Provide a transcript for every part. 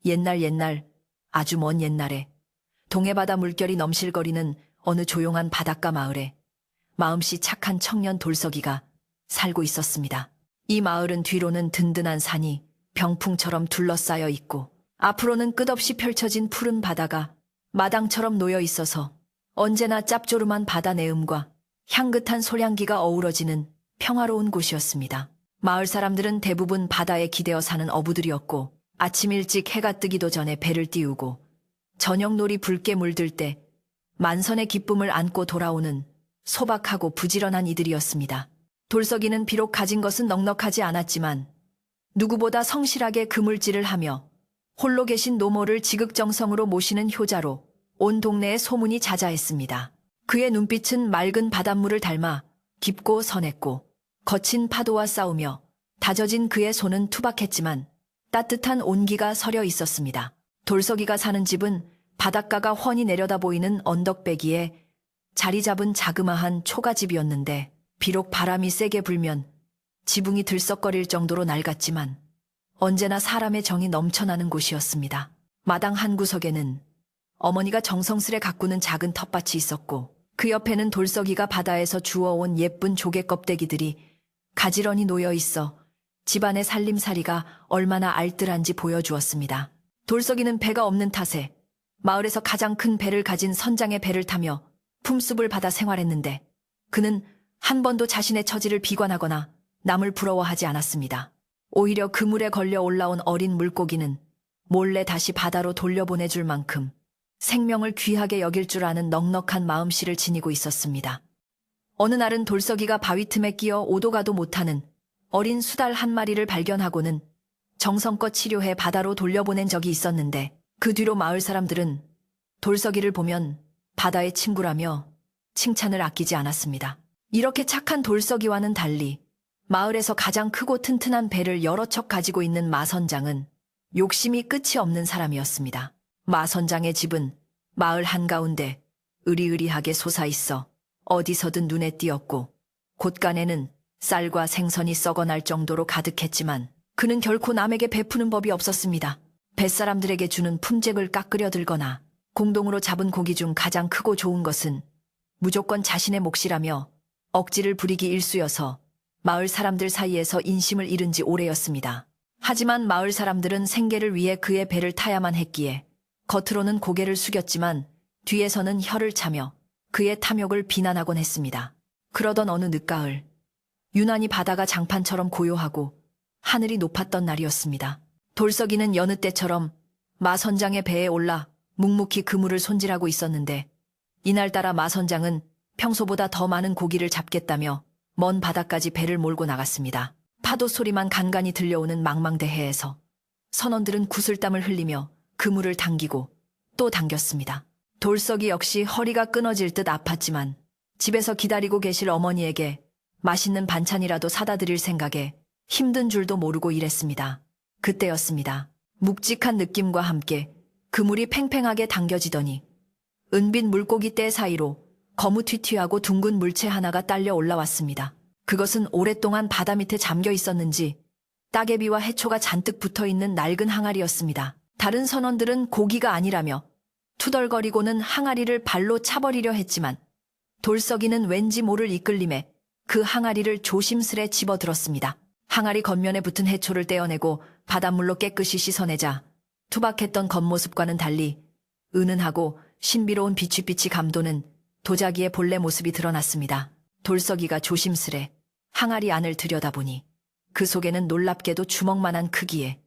옛날, 아주 먼 옛날에 동해바다 물결이 넘실거리는 어느 조용한 바닷가 마을에 마음씨 착한 청년 돌석이가 살고 있었습니다. 이 마을은 뒤로는 든든한 산이 병풍처럼 둘러싸여 있고 앞으로는 끝없이 펼쳐진 푸른 바다가 마당처럼 놓여 있어서 언제나 짭조름한 바다 내음과 향긋한 소량기가 어우러지는 평화로운 곳이었습니다. 마을 사람들은 대부분 바다에 기대어 사는 어부들이었고 아침 일찍 해가 뜨기도 전에 배를 띄우고 저녁놀이 붉게 물들 때 만선의 기쁨을 안고 돌아오는 소박하고 부지런한 이들이었습니다. 돌석이는 비록 가진 것은 넉넉하지 않았지만 누구보다 성실하게 그물질을 하며 홀로 계신 노모를 지극정성으로 모시는 효자로 온 동네에 소문이 자자했습니다. 그의 눈빛은 맑은 바닷물을 닮아 깊고 선했고 거친 파도와 싸우며 다져진 그의 손은 투박했지만 따뜻한 온기가 서려 있었습니다. 돌석이가 사는 집은 바닷가가 훤히 내려다 보이는 언덕배기에 자리 잡은 자그마한 초가집이었는데 비록 바람이 세게 불면 지붕이 들썩거릴 정도로 낡았지만 언제나 사람의 정이 넘쳐나는 곳이었습니다. 마당 한 구석에는 어머니가 정성스레 가꾸는 작은 텃밭이 있었고 그 옆에는 돌석이가 바다에서 주워온 예쁜 조개 껍데기들이 가지런히 놓여 있어 집안의 살림살이가 얼마나 알뜰한지 보여주었습니다. 돌석이는 배가 없는 탓에 마을에서 가장 큰 배를 가진 선장의 배를 타며 품습을 받아 생활했는데 그는 한 번도 자신의 처지를 비관하거나 남을 부러워하지 않았습니다. 오히려 그물에 걸려 올라온 어린 물고기는 몰래 다시 바다로 돌려보내줄 만큼 생명을 귀하게 여길 줄 아는 넉넉한 마음씨를 지니고 있었습니다. 어느 날은 돌석이가 바위 틈에 끼어 오도 가도 못하는 어린 수달 한 마리를 발견하고는 정성껏 치료해 바다로 돌려보낸 적이 있었는데 그 뒤로 마을 사람들은 돌석이를 보면 바다의 친구라며 칭찬을 아끼지 않았습니다. 이렇게 착한 돌석이와는 달리 마을에서 가장 크고 튼튼한 배를 여러 척 가지고 있는 마 선장은 욕심이 끝이 없는 사람이었습니다. 마 선장의 집은 마을 한가운데 으리으리하게 솟아있어 어디서든 눈에 띄었고 곳간에는 쌀과 생선이 썩어날 정도로 가득했지만 그는 결코 남에게 베푸는 법이 없었습니다. 뱃사람들에게 주는 품삯을 깎으려 들거나 공동으로 잡은 고기 중 가장 크고 좋은 것은 무조건 자신의 몫이라며 억지를 부리기 일쑤여서 마을 사람들 사이에서 인심을 잃은 지 오래였습니다. 하지만 마을 사람들은 생계를 위해 그의 배를 타야만 했기에 겉으로는 고개를 숙였지만 뒤에서는 혀를 차며 그의 탐욕을 비난하곤 했습니다. 그러던 어느 늦가을 유난히 바다가 장판처럼 고요하고 하늘이 높았던 날이었습니다. 돌석이는 여느 때처럼 마 선장의 배에 올라 묵묵히 그물을 손질하고 있었는데 이날따라 마 선장은 평소보다 더 많은 고기를 잡겠다며 먼 바다까지 배를 몰고 나갔습니다. 파도 소리만 간간히 들려오는 망망대해에서 선원들은 구슬땀을 흘리며 그물을 당기고 또 당겼습니다. 돌석이 역시 허리가 끊어질 듯 아팠지만 집에서 기다리고 계실 어머니에게 맛있는 반찬이라도 사다 드릴 생각에 힘든 줄도 모르고 일했습니다. 그때였습니다. 묵직한 느낌과 함께 그물이 팽팽하게 당겨지더니 은빛 물고기 떼 사이로 거무튀튀하고 둥근 물체 하나가 딸려 올라왔습니다. 그것은 오랫동안 바다 밑에 잠겨 있었는지 따개비와 해초가 잔뜩 붙어있는 낡은 항아리였습니다. 다른 선원들은 고기가 아니라며 투덜거리고는 항아리를 발로 차버리려 했지만 돌석이는 왠지 모를 이끌림에 그 항아리를 조심스레 집어들었습니다. 항아리 겉면에 붙은 해초를 떼어내고 바닷물로 깨끗이 씻어내자 투박했던 겉모습과는 달리 은은하고 신비로운 비취빛이 감도는 도자기의 본래 모습이 드러났습니다. 돌석이가 조심스레 항아리 안을 들여다보니 그 속에는 놀랍게도 주먹만한 크기에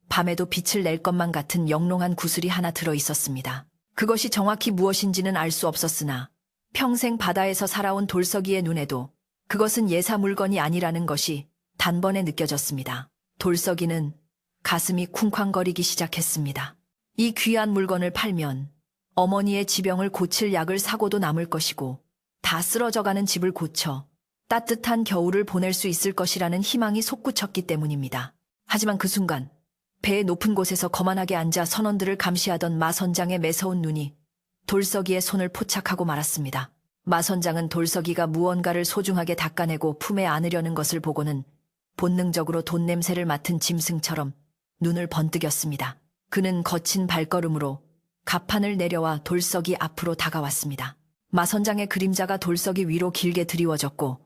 밤에도 빛을 낼 것만 같은 영롱한 구슬이 하나 들어있었습니다. 그것이 정확히 무엇인지는 알 수 없었으나 평생 바다에서 살아온 돌석이의 눈에도 그것은 예사 물건이 아니라는 것이 단번에 느껴졌습니다. 돌석이는 가슴이 쿵쾅거리기 시작했습니다. 이 귀한 물건을 팔면 어머니의 지병을 고칠 약을 사고도 남을 것이고 다 쓰러져가는 집을 고쳐 따뜻한 겨울을 보낼 수 있을 것이라는 희망이 솟구쳤기 때문입니다. 하지만 그 순간 배의 높은 곳에서 거만하게 앉아 선원들을 감시하던 마 선장의 매서운 눈이 돌석이의 손을 포착하고 말았습니다. 마 선장은 돌석이가 무언가를 소중하게 닦아내고 품에 안으려는 것을 보고는 본능적으로 돈 냄새를 맡은 짐승처럼 눈을 번뜩였습니다. 그는 거친 발걸음으로 갑판을 내려와 돌석이 앞으로 다가왔습니다. 마선장의 그림자가 돌석이 위로 길게 드리워졌고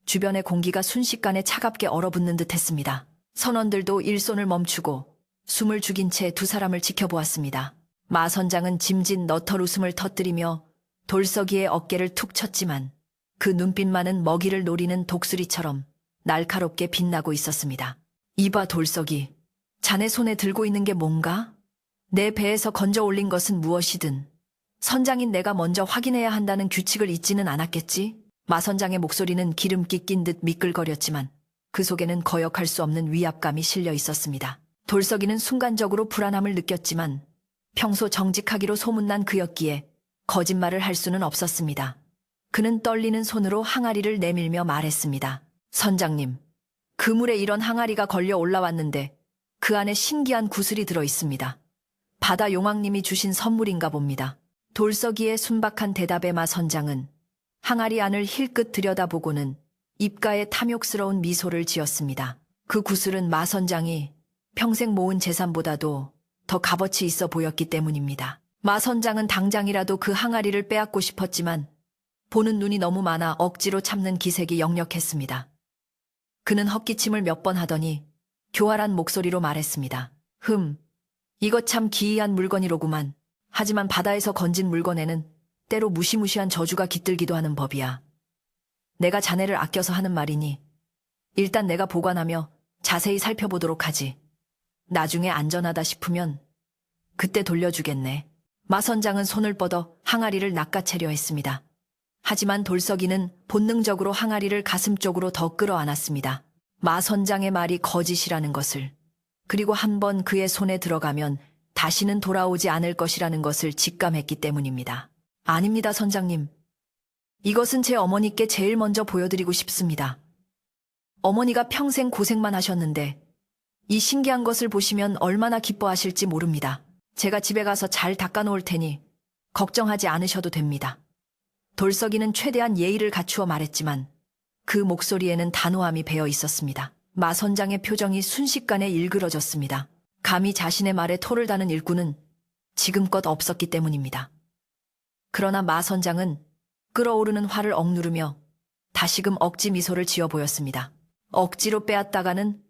주변의 공기가 순식간에 차갑게 얼어붙는 듯 했습니다. 선원들도 일손을 멈추고 숨을 죽인 채 두 사람을 지켜보았습니다. 마선장은 짐짓 너털 웃음을 터뜨리며 돌석이의 어깨를 툭 쳤지만 그 눈빛만은 먹이를 노리는 독수리처럼 날카롭게 빛나고 있었습니다. 이봐 돌석이, 자네 손에 들고 있는 게 뭔가? 내 배에서 건져 올린 것은 무엇이든 선장인 내가 먼저 확인해야 한다는 규칙을 잊지는 않았겠지? 마선장의 목소리는 기름기 낀 듯 미끌거렸지만 그 속에는 거역할 수 없는 위압감이 실려 있었습니다. 돌석이는 순간적으로 불안함을 느꼈지만 평소 정직하기로 소문난 그였기에 거짓말을 할 수는 없었습니다. 그는 떨리는 손으로 항아리를 내밀며 말했습니다. 선장님, 그물에 이런 항아리가 걸려 올라왔는데 그 안에 신기한 구슬이 들어 있습니다. 바다 용왕님이 주신 선물인가 봅니다. 돌석이의 순박한 대답에 마선장은 항아리 안을 힐끗 들여다보고는 입가에 탐욕스러운 미소를 지었습니다. 그 구슬은 마선장이 평생 모은 재산보다도 더 값어치 있어 보였기 때문입니다. 마선장은 당장이라도 그 항아리를 빼앗고 싶었지만 보는 눈이 너무 많아 억지로 참는 기색이 역력했습니다. 그는 헛기침을 몇 번 하더니 교활한 목소리로 말했습니다. 이거 참 기이한 물건이로구만. 하지만 바다에서 건진 물건에는 때로 무시무시한 저주가 깃들기도 하는 법이야. 내가 자네를 아껴서 하는 말이니 일단 내가 보관하며 자세히 살펴보도록 하지. 나중에 안전하다 싶으면 그때 돌려주겠네. 마선장은 손을 뻗어 항아리를 낚아채려 했습니다. 하지만 돌석이는 본능적으로 항아리를 가슴 쪽으로 더 끌어안았습니다. 마선장의 말이 거짓이라는 것을, 그리고 한번 그의 손에 들어가면 다시는 돌아오지 않을 것이라는 것을 직감했기 때문입니다. 아닙니다, 선장님. 이것은 제 어머니께 제일 먼저 보여드리고 싶습니다. 어머니가 평생 고생만 하셨는데 이 신기한 것을 보시면 얼마나 기뻐하실지 모릅니다. 제가 집에 가서 잘 닦아놓을 테니 걱정하지 않으셔도 됩니다. 돌석이는 최대한 예의를 갖추어 말했지만 그 목소리에는 단호함이 배어 있었습니다. 마선장의 표정이 순식간에 일그러졌습니다. 감히 자신의 말에 토를 다는 일꾼은 지금껏 없었기 때문입니다. 그러나 마선장은 끓어오르는 화를 억누르며 다시금 억지 미소를 지어 보였습니다. 억지로 빼앗다가는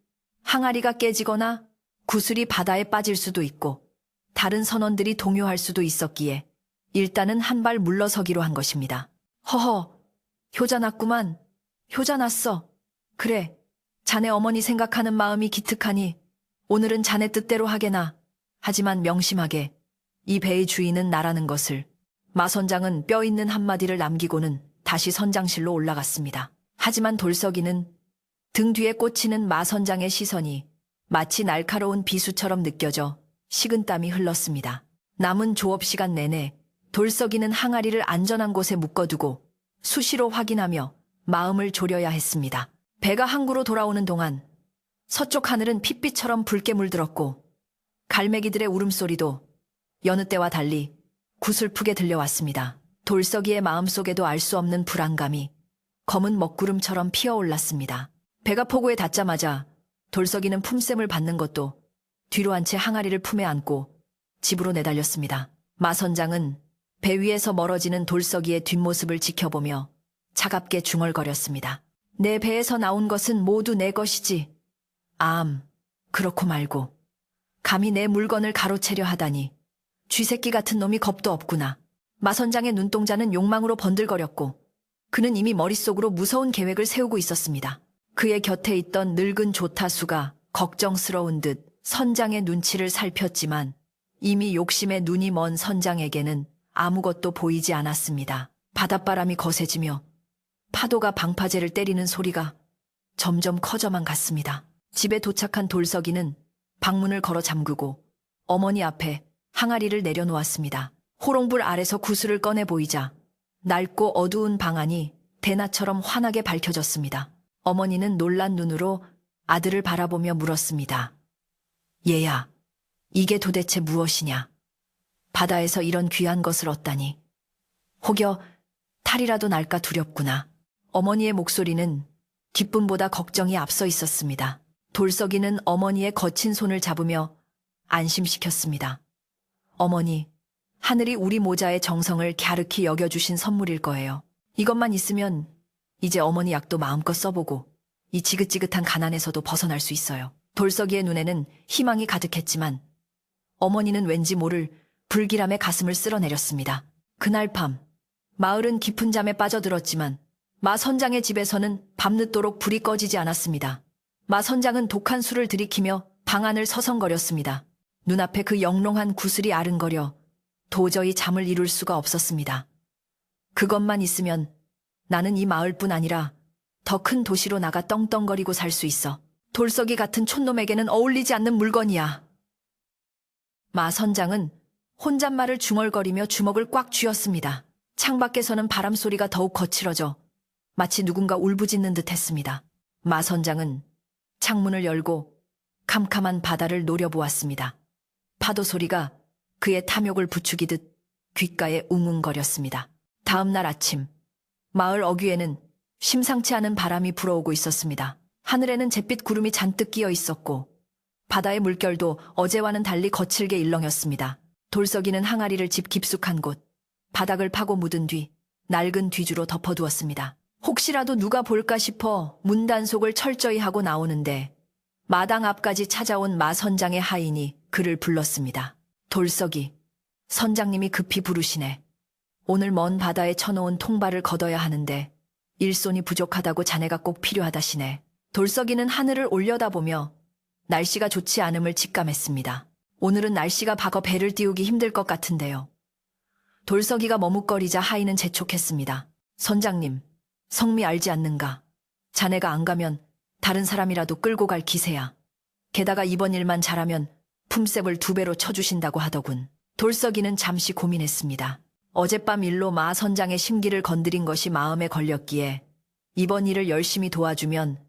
항아리가 깨지거나 구슬이 바다에 빠질 수도 있고 다른 선원들이 동요할 수도 있었기에 일단은 한 발 물러서기로 한 것입니다. 허허, 효자났구만. 효자났어. 그래, 자네 어머니 생각하는 마음이 기특하니 오늘은 자네 뜻대로 하게나. 하지만 명심하게, 이 배의 주인은 나라는 것을. 마선장은 뼈 있는 한마디를 남기고는 다시 선장실로 올라갔습니다. 하지만 돌석이는 등 뒤에 꽂히는 마선장의 시선이 마치 날카로운 비수처럼 느껴져 식은땀이 흘렀습니다. 남은 조업 시간 내내 돌석이는 항아리를 안전한 곳에 묶어두고 수시로 확인하며 마음을 졸여야 했습니다. 배가 항구로 돌아오는 동안 서쪽 하늘은 핏빛처럼 붉게 물들었고 갈매기들의 울음소리도 여느 때와 달리 구슬프게 들려왔습니다. 돌석이의 마음속에도 알 수 없는 불안감이 검은 먹구름처럼 피어올랐습니다. 배가 포구에 닿자마자 돌석이는 품샘을 받는 것도 뒤로 한 채 항아리를 품에 안고 집으로 내달렸습니다. 마선장은 배 위에서 멀어지는 돌석이의 뒷모습을 지켜보며 차갑게 중얼거렸습니다. 내 배에서 나온 것은 모두 내 것이지. 그렇고 말고 감히 내 물건을 가로채려 하다니. 쥐새끼 같은 놈이 겁도 없구나. 마선장의 눈동자는 욕망으로 번들거렸고 그는 이미 머릿속으로 무서운 계획을 세우고 있었습니다. 그의 곁에 있던 늙은 조타수가 걱정스러운 듯 선장의 눈치를 살폈지만 이미 욕심에 눈이 먼 선장에게는 아무것도 보이지 않았습니다. 바닷바람이 거세지며 파도가 방파제를 때리는 소리가 점점 커져만 갔습니다. 집에 도착한 돌석이는 방문을 걸어 잠그고 어머니 앞에 항아리를 내려놓았습니다. 호롱불 아래서 구슬을 꺼내 보이자 낡고 어두운 방 안이 대낮처럼 환하게 밝혀졌습니다. 어머니는 놀란 눈으로 아들을 바라보며 물었습니다. 얘야, 이게 도대체 무엇이냐? 바다에서 이런 귀한 것을 얻다니. 혹여 탈이라도 날까 두렵구나. 어머니의 목소리는 기쁨보다 걱정이 앞서 있었습니다. 돌석이는 어머니의 거친 손을 잡으며 안심시켰습니다. 어머니, 하늘이 우리 모자의 정성을 갸륵히 여겨주신 선물일 거예요. 이것만 있으면 이제 어머니 약도 마음껏 써보고 이 지긋지긋한 가난에서도 벗어날 수 있어요. 돌석이의 눈에는 희망이 가득했지만 어머니는 왠지 모를 불길함에 가슴을 쓸어내렸습니다. 그날 밤 마을은 깊은 잠에 빠져들었지만 마 선장의 집에서는 밤늦도록 불이 꺼지지 않았습니다. 마 선장은 독한 술을 들이키며 방 안을 서성거렸습니다. 눈앞에 그 영롱한 구슬이 아른거려 도저히 잠을 이룰 수가 없었습니다. 그것만 있으면 나는 이 마을뿐 아니라 더 큰 도시로 나가 떵떵거리고 살 수 있어. 돌석이 같은 촌놈에게는 어울리지 않는 물건이야. 마 선장은 혼잣말을 중얼거리며 주먹을 꽉 쥐었습니다. 창밖에서는 바람소리가 더욱 거칠어져 마치 누군가 울부짖는 듯 했습니다. 마 선장은 창문을 열고 캄캄한 바다를 노려보았습니다. 파도 소리가 그의 탐욕을 부추기듯 귓가에 웅웅거렸습니다. 다음 날 아침, 마을 어귀에는 심상치 않은 바람이 불어오고 있었습니다. 하늘에는 잿빛 구름이 잔뜩 끼어 있었고 바다의 물결도 어제와는 달리 거칠게 일렁였습니다. 돌석이는 항아리를 집 깊숙한 곳, 바닥을 파고 묻은 뒤 낡은 뒤주로 덮어두었습니다. 혹시라도 누가 볼까 싶어 문단속을 철저히 하고 나오는데 마당 앞까지 찾아온 마 선장의 하인이 그를 불렀습니다. 돌석이, 선장님이 급히 부르시네. 오늘 먼 바다에 쳐놓은 통발을 걷어야 하는데 일손이 부족하다고 자네가 꼭 필요하다시네. 돌석이는 하늘을 올려다보며 날씨가 좋지 않음을 직감했습니다. 오늘은 날씨가 박어 배를 띄우기 힘들 것 같은데요. 돌석이가 머뭇거리자 하인은 재촉했습니다. 선장님, 성미 알지 않는가? 자네가 안 가면 다른 사람이라도 끌고 갈 기세야. 게다가 이번 일만 잘하면 품삯을 2배로 쳐주신다고 하더군. 돌석이는 잠시 고민했습니다. 어젯밤 일로 마 선장의 심기를 건드린 것이 마음에 걸렸기에 이번 일을 열심히 도와주면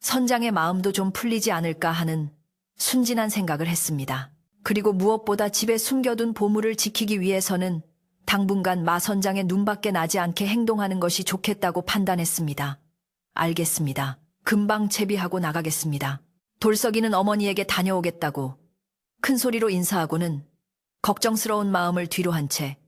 선장의 마음도 좀 풀리지 않을까 하는 순진한 생각을 했습니다. 그리고 무엇보다 집에 숨겨둔 보물을 지키기 위해서는 당분간 마 선장의 눈밖에 나지 않게 행동하는 것이 좋겠다고 판단했습니다. 알겠습니다. 금방 채비하고 나가겠습니다. 돌석이는 어머니에게 다녀오겠다고 큰 소리로 인사하고는 걱정스러운 마음을 뒤로 한 채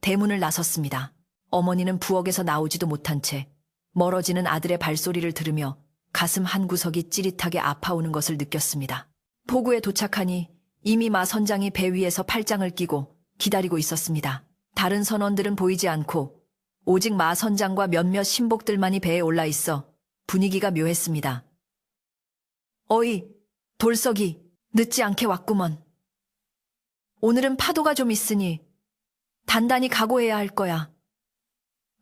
대문을 나섰습니다. 어머니는 부엌에서 나오지도 못한 채 멀어지는 아들의 발소리를 들으며 가슴 한구석이 찌릿하게 아파오는 것을 느꼈습니다. 포구에 도착하니 이미 마 선장이 배 위에서 팔짱을 끼고 기다리고 있었습니다. 다른 선원들은 보이지 않고 오직 마 선장과 몇몇 신복들만이 배에 올라 있어 분위기가 묘했습니다. 어이, 돌석이, 늦지 않게 왔구먼. 오늘은 파도가 좀 있으니 단단히 각오해야 할 거야.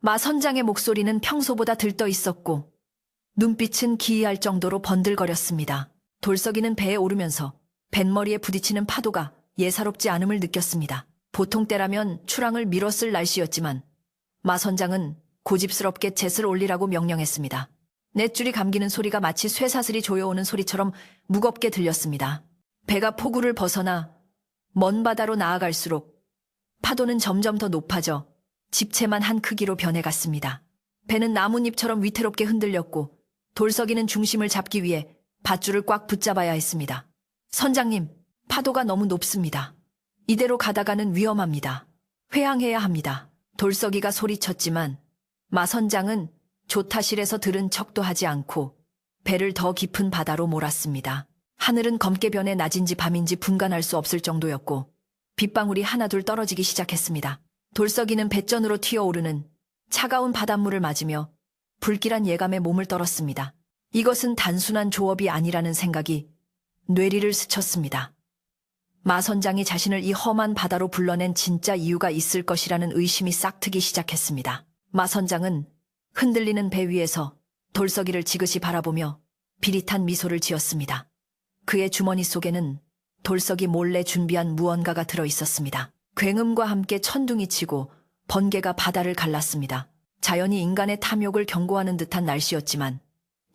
마 선장의 목소리는 평소보다 들떠 있었고 눈빛은 기이할 정도로 번들거렸습니다. 돌석이는 배에 오르면서 뱃머리에 부딪히는 파도가 예사롭지 않음을 느꼈습니다. 보통 때라면 추랑을 밀었을 날씨였지만 마 선장은 고집스럽게 젯을 올리라고 명령했습니다. 넷줄이 감기는 소리가 마치 쇠사슬이 조여오는 소리처럼 무겁게 들렸습니다. 배가 포구를 벗어나 먼 바다로 나아갈수록 파도는 점점 더 높아져 집채만 한 크기로 변해갔습니다. 배는 나뭇잎처럼 위태롭게 흔들렸고 돌석이는 중심을 잡기 위해 밧줄을 꽉 붙잡아야 했습니다. 선장님, 파도가 너무 높습니다. 이대로 가다가는 위험합니다. 회항해야 합니다. 돌석이가 소리쳤지만 마 선장은 조타실에서 들은 척도 하지 않고 배를 더 깊은 바다로 몰았습니다. 하늘은 검게 변해 낮인지 밤인지 분간할 수 없을 정도였고 빗방울이 하나둘 떨어지기 시작했습니다. 돌석이는 배전으로 튀어오르는 차가운 바닷물을 맞으며 불길한 예감에 몸을 떨었습니다. 이것은 단순한 조업이 아니라는 생각이 뇌리를 스쳤습니다. 마 선장이 자신을 이 험한 바다로 불러낸 진짜 이유가 있을 것이라는 의심이 싹트기 시작했습니다. 마 선장은 흔들리는 배 위에서 돌석이를 지그시 바라보며 비릿한 미소를 지었습니다. 그의 주머니 속에는 돌석이 몰래 준비한 무언가가 들어 있었습니다. 굉음과 함께 천둥이 치고 번개가 바다를 갈랐습니다. 자연이 인간의 탐욕을 경고하는 듯한 날씨였지만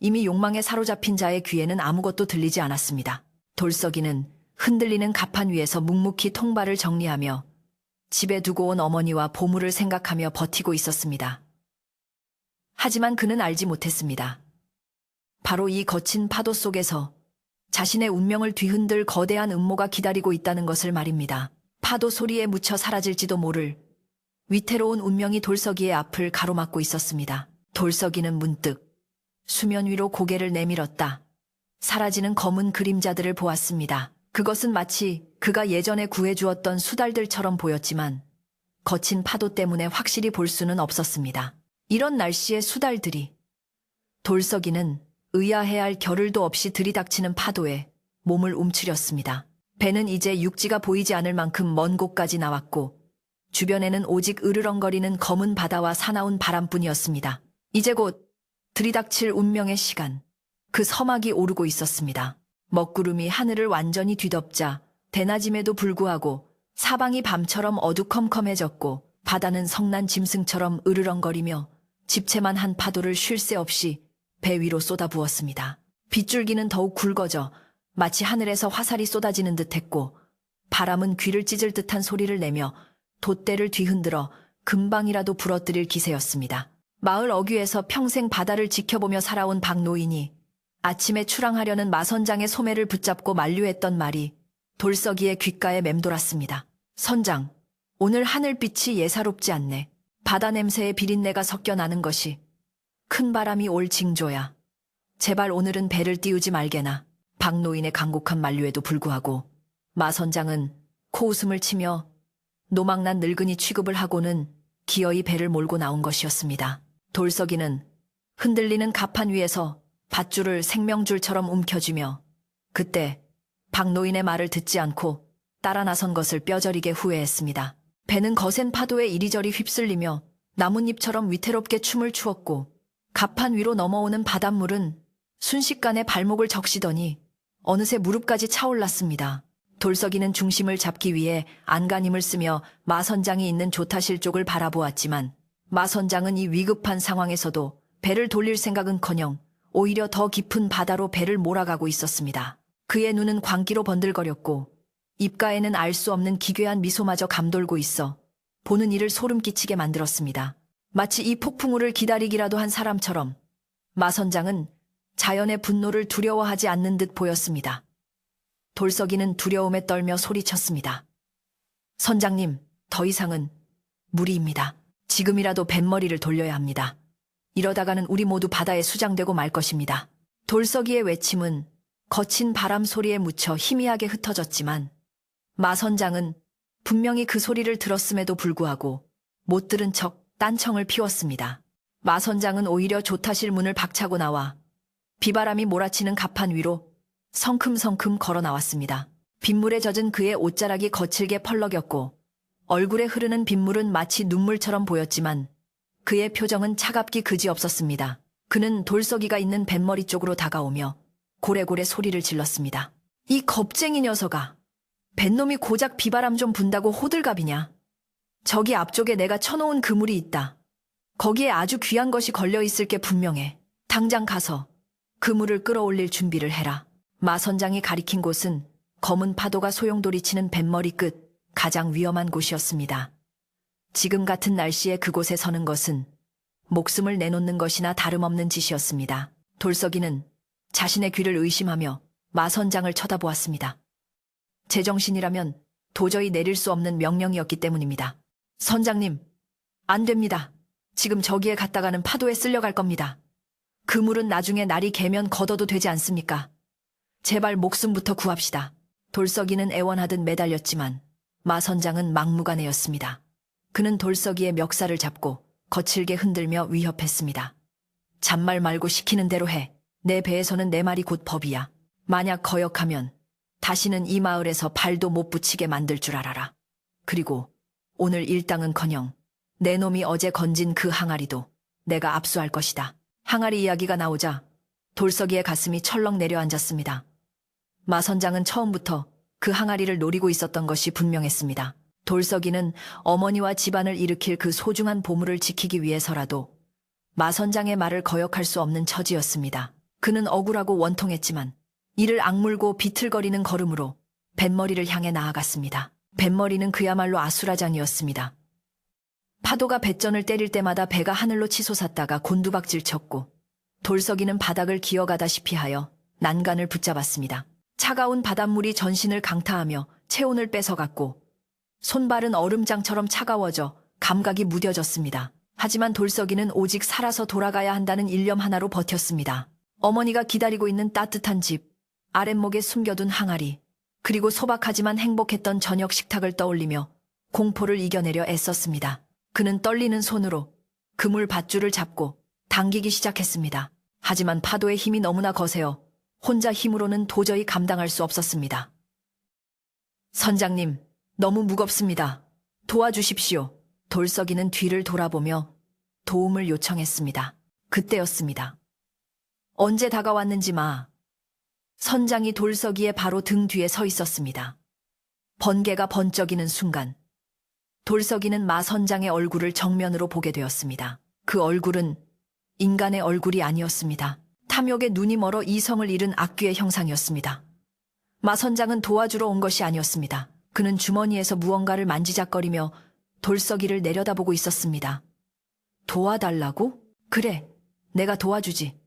이미 욕망에 사로잡힌 자의 귀에는 아무것도 들리지 않았습니다. 돌석이는 흔들리는 갑판 위에서 묵묵히 통발을 정리하며 집에 두고 온 어머니와 보물을 생각하며 버티고 있었습니다. 하지만 그는 알지 못했습니다. 바로 이 거친 파도 속에서 자신의 운명을 뒤흔들 거대한 음모가 기다리고 있다는 것을 말입니다. 파도 소리에 묻혀 사라질지도 모를 위태로운 운명이 돌석이의 앞을 가로막고 있었습니다. 돌석이는 문득 수면 위로 고개를 내밀었다. 사라지는 검은 그림자들을 보았습니다. 그것은 마치 그가 예전에 구해주었던 수달들처럼 보였지만 거친 파도 때문에 확실히 볼 수는 없었습니다. 이런 날씨에 수달들이. 돌석이는 의아해할 겨를도 없이 들이닥치는 파도에 몸을 움츠렸습니다. 배는 이제 육지가 보이지 않을 만큼 먼 곳까지 나왔고 주변에는 오직 으르렁거리는 검은 바다와 사나운 바람뿐이었습니다. 이제 곧 들이닥칠 운명의 시간. 그 서막이 오르고 있었습니다. 먹구름이 하늘을 완전히 뒤덮자 대낮임에도 불구하고 사방이 밤처럼 어두컴컴해졌고 바다는 성난 짐승처럼 으르렁거리며 집채만 한 파도를 쉴 새 없이 배 위로 쏟아부었습니다. 빗줄기는 더욱 굵어져 마치 하늘에서 화살이 쏟아지는 듯했고 바람은 귀를 찢을 듯한 소리를 내며 돛대를 뒤흔들어 금방이라도 부러뜨릴 기세였습니다. 마을 어귀에서 평생 바다를 지켜보며 살아온 박노인이 아침에 출항하려는 마선장의 소매를 붙잡고 만류했던 말이 돌석이의 귓가에 맴돌았습니다. 선장, 오늘 하늘빛이 예사롭지 않네. 바다 냄새에 비린내가 섞여 나는 것이 큰 바람이 올 징조야. 제발 오늘은 배를 띄우지 말게나. 박노인의 간곡한 만류에도 불구하고 마선장은 코웃음을 치며 노망난 늙은이 취급을 하고는 기어이 배를 몰고 나온 것이었습니다. 돌석이는 흔들리는 갑판 위에서 밧줄을 생명줄처럼 움켜쥐며 그때 박노인의 말을 듣지 않고 따라 나선 것을 뼈저리게 후회했습니다. 배는 거센 파도에 이리저리 휩쓸리며 나뭇잎처럼 위태롭게 춤을 추었고 갑판 위로 넘어오는 바닷물은 순식간에 발목을 적시더니 어느새 무릎까지 차올랐습니다. 돌석이는 중심을 잡기 위해 안간힘을 쓰며 마선장이 있는 조타실 쪽을 바라보았지만 마선장은 이 위급한 상황에서도 배를 돌릴 생각은커녕 오히려 더 깊은 바다로 배를 몰아가고 있었습니다. 그의 눈은 광기로 번들거렸고 입가에는 알 수 없는 기괴한 미소마저 감돌고 있어 보는 이를 소름 끼치게 만들었습니다. 마치 이 폭풍우를 기다리기라도 한 사람처럼 마선장은 자연의 분노를 두려워하지 않는 듯 보였습니다. 돌석이는 두려움에 떨며 소리쳤습니다. 선장님, 더 이상은 무리입니다. 지금이라도 뱃머리를 돌려야 합니다. 이러다가는 우리 모두 바다에 수장되고 말 것입니다. 돌석이의 외침은 거친 바람 소리에 묻혀 희미하게 흩어졌지만 마선장은 분명히 그 소리를 들었음에도 불구하고 못 들은 척 딴청을 피웠습니다. 마선장은 오히려 조타실 문을 박차고 나와 비바람이 몰아치는 갑판 위로 성큼성큼 걸어 나왔습니다. 빗물에 젖은 그의 옷자락이 거칠게 펄럭였고 얼굴에 흐르는 빗물은 마치 눈물처럼 보였지만 그의 표정은 차갑기 그지없었습니다. 그는 돌석이가 있는 뱃머리 쪽으로 다가오며 고래고래 소리를 질렀습니다. 이 겁쟁이 녀석아. 뱃놈이 고작 비바람 좀 분다고 호들갑이냐. 저기 앞쪽에 내가 쳐놓은 그물이 있다. 거기에 아주 귀한 것이 걸려있을 게 분명해. 당장 가서 그물을 끌어올릴 준비를 해라. 마선장이 가리킨 곳은 검은 파도가 소용돌이치는 뱃머리 끝 가장 위험한 곳이었습니다. 지금 같은 날씨에 그곳에 서는 것은 목숨을 내놓는 것이나 다름없는 짓이었습니다. 돌석이는 자신의 귀를 의심하며 마선장을 쳐다보았습니다. 제정신이라면 도저히 내릴 수 없는 명령이었기 때문입니다. 선장님, 안 됩니다. 지금 저기에 갔다가는 파도에 쓸려갈 겁니다. 그물은 나중에 날이 개면 걷어도 되지 않습니까? 제발 목숨부터 구합시다. 돌석이는 애원하듯 매달렸지만 마선장은 막무가내였습니다. 그는 돌석이의 멱살을 잡고 거칠게 흔들며 위협했습니다. 잔말 말고 시키는 대로 해. 내 배에서는 내 말이 곧 법이야. 만약 거역하면 다시는 이 마을에서 발도 못 붙이게 만들 줄 알아라. 그리고 오늘 일당은커녕 내 놈이 어제 건진 그 항아리도 내가 압수할 것이다. 항아리 이야기가 나오자 돌석이의 가슴이 철렁 내려앉았습니다. 마선장은 처음부터 그 항아리를 노리고 있었던 것이 분명했습니다. 돌석이는 어머니와 집안을 일으킬 그 소중한 보물을 지키기 위해서라도 마선장의 말을 거역할 수 없는 처지였습니다. 그는 억울하고 원통했지만 이를 악물고 비틀거리는 걸음으로 뱃머리를 향해 나아갔습니다. 뱃머리는 그야말로 아수라장이었습니다. 파도가 뱃전을 때릴 때마다 배가 하늘로 치솟았다가 곤두박질 쳤고 돌석이는 바닥을 기어가다시피 하여 난간을 붙잡았습니다. 차가운 바닷물이 전신을 강타하며 체온을 뺏어갔고 손발은 얼음장처럼 차가워져 감각이 무뎌졌습니다. 하지만 돌석이는 오직 살아서 돌아가야 한다는 일념 하나로 버텼습니다. 어머니가 기다리고 있는 따뜻한 집, 아랫목에 숨겨둔 항아리, 그리고 소박하지만 행복했던 저녁 식탁을 떠올리며 공포를 이겨내려 애썼습니다. 그는 떨리는 손으로 그물 밧줄을 잡고 당기기 시작했습니다. 하지만 파도의 힘이 너무나 거세어 혼자 힘으로는 도저히 감당할 수 없었습니다. 선장님, 너무 무겁습니다. 도와주십시오. 돌석이는 뒤를 돌아보며 도움을 요청했습니다. 그때였습니다. 언제 다가왔는지 선장이 돌석이의 바로 등 뒤에 서 있었습니다. 번개가 번쩍이는 순간 돌석이는 마 선장의 얼굴을 정면으로 보게 되었습니다. 그 얼굴은 인간의 얼굴이 아니었습니다. 탐욕에 눈이 멀어 이성을 잃은 악귀의 형상이었습니다. 마 선장은 도와주러 온 것이 아니었습니다. 그는 주머니에서 무언가를 만지작거리며 돌석이를 내려다보고 있었습니다. 도와달라고? 그래, 내가 도와주지.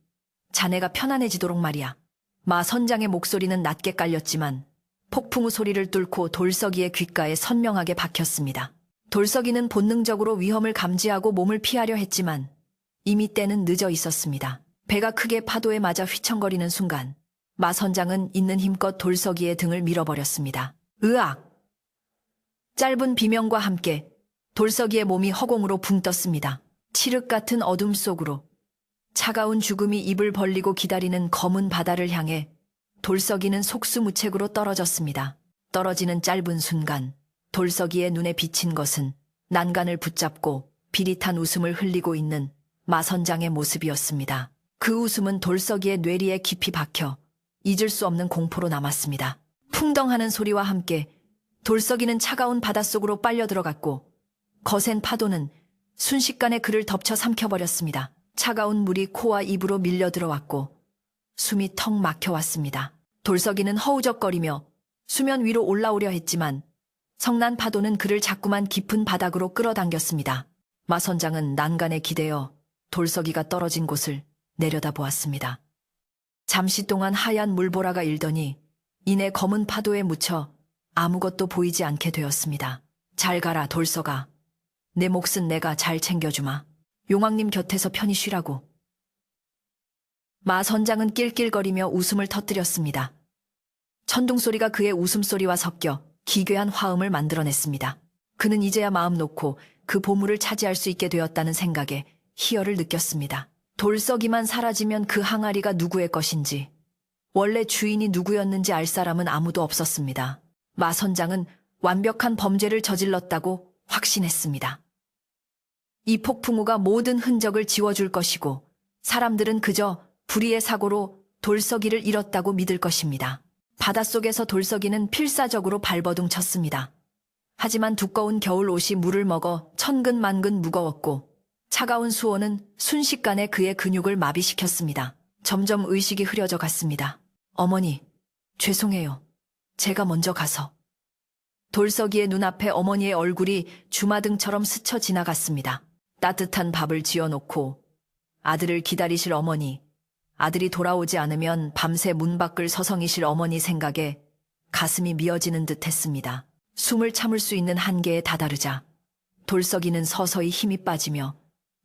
자네가 편안해지도록 말이야. 마 선장의 목소리는 낮게 깔렸지만 폭풍우 소리를 뚫고 돌석이의 귓가에 선명하게 박혔습니다. 돌석이는 본능적으로 위험을 감지하고 몸을 피하려 했지만 이미 때는 늦어 있었습니다. 배가 크게 파도에 맞아 휘청거리는 순간 마 선장은 있는 힘껏 돌석이의 등을 밀어버렸습니다. 으악! 짧은 비명과 함께 돌석이의 몸이 허공으로 붕 떴습니다. 칠흑 같은 어둠 속으로 차가운 죽음이 입을 벌리고 기다리는 검은 바다를 향해 돌석이는 속수무책으로 떨어졌습니다. 떨어지는 짧은 순간 돌석이의 눈에 비친 것은 난간을 붙잡고 비릿한 웃음을 흘리고 있는 마 선장의 모습이었습니다. 그 웃음은 돌석이의 뇌리에 깊이 박혀 잊을 수 없는 공포로 남았습니다. 풍덩하는 소리와 함께 돌석이는 차가운 바닷속으로 빨려 들어갔고 거센 파도는 순식간에 그를 덮쳐 삼켜버렸습니다. 차가운 물이 코와 입으로 밀려 들어왔고 숨이 턱 막혀왔습니다. 돌석이는 허우적거리며 수면 위로 올라오려 했지만 성난 파도는 그를 자꾸만 깊은 바닥으로 끌어당겼습니다. 마 선장은 난간에 기대어 돌석이가 떨어진 곳을 내려다보았습니다. 잠시 동안 하얀 물보라가 일더니 이내 검은 파도에 묻혀 아무것도 보이지 않게 되었습니다. 잘 가라, 돌석아. 내 몫은 내가 잘 챙겨주마. 용왕님 곁에서 편히 쉬라고. 마 선장은 낄낄거리며 웃음을 터뜨렸습니다. 천둥소리가 그의 웃음소리와 섞여 기괴한 화음을 만들어냈습니다. 그는 이제야 마음 놓고 그 보물을 차지할 수 있게 되었다는 생각에 희열을 느꼈습니다. 돌석이만 사라지면 그 항아리가 누구의 것인지, 원래 주인이 누구였는지 알 사람은 아무도 없었습니다. 마 선장은 완벽한 범죄를 저질렀다고 확신했습니다. 이 폭풍우가 모든 흔적을 지워줄 것이고 사람들은 그저 불의의 사고로 돌석이를 잃었다고 믿을 것입니다. 바닷속에서 돌석이는 필사적으로 발버둥 쳤습니다. 하지만 두꺼운 겨울 옷이 물을 먹어 천근만근 무거웠고 차가운 수온은 순식간에 그의 근육을 마비시켰습니다. 점점 의식이 흐려져 갔습니다. 어머니, 죄송해요. 제가 먼저 가서. 돌석이의 눈앞에 어머니의 얼굴이 주마등처럼 스쳐 지나갔습니다. 따뜻한 밥을 지어놓고 아들을 기다리실 어머니, 아들이 돌아오지 않으면 밤새 문 밖을 서성이실 어머니 생각에 가슴이 미어지는 듯 했습니다. 숨을 참을 수 있는 한계에 다다르자 돌석이는 서서히 힘이 빠지며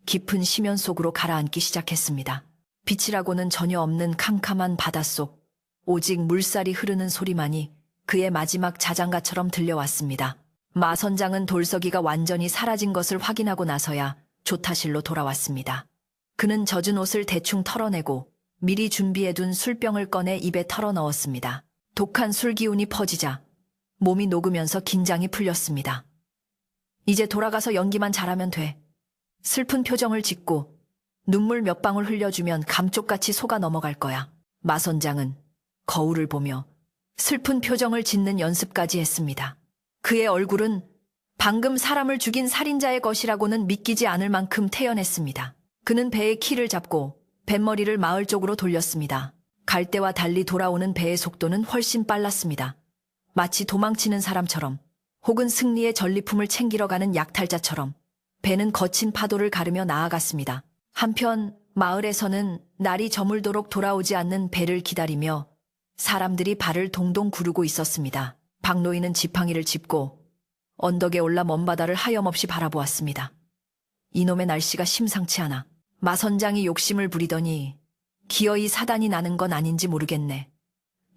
깊은 심연 속으로 가라앉기 시작했습니다. 빛이라고는 전혀 없는 캄캄한 바닷속, 오직 물살이 흐르는 소리만이 그의 마지막 자장가처럼 들려왔습니다. 마 선장은 돌석이가 완전히 사라진 것을 확인하고 나서야 조타실로 돌아왔습니다. 그는 젖은 옷을 대충 털어내고 미리 준비해둔 술병을 꺼내 입에 털어 넣었습니다. 독한 술 기운이 퍼지자 몸이 녹으면서 긴장이 풀렸습니다. 이제 돌아가서 연기만 잘하면 돼. 슬픈 표정을 짓고 눈물 몇 방울 흘려주면 감쪽같이 속아 넘어갈 거야. 마 선장은 거울을 보며 슬픈 표정을 짓는 연습까지 했습니다. 그의 얼굴은 방금 사람을 죽인 살인자의 것이라고는 믿기지 않을 만큼 태연했습니다. 그는 배의 키를 잡고 뱃머리를 마을 쪽으로 돌렸습니다. 갈 때와 달리 돌아오는 배의 속도는 훨씬 빨랐습니다. 마치 도망치는 사람처럼 혹은 승리의 전리품을 챙기러 가는 약탈자처럼 배는 거친 파도를 가르며 나아갔습니다. 한편 마을에서는 날이 저물도록 돌아오지 않는 배를 기다리며 사람들이 발을 동동 구르고 있었습니다. 박노인은 지팡이를 짚고 언덕에 올라 먼 바다를 하염없이 바라보았습니다. 이놈의 날씨가 심상치 않아. 마 선장이 욕심을 부리더니 기어이 사단이 나는 건 아닌지 모르겠네.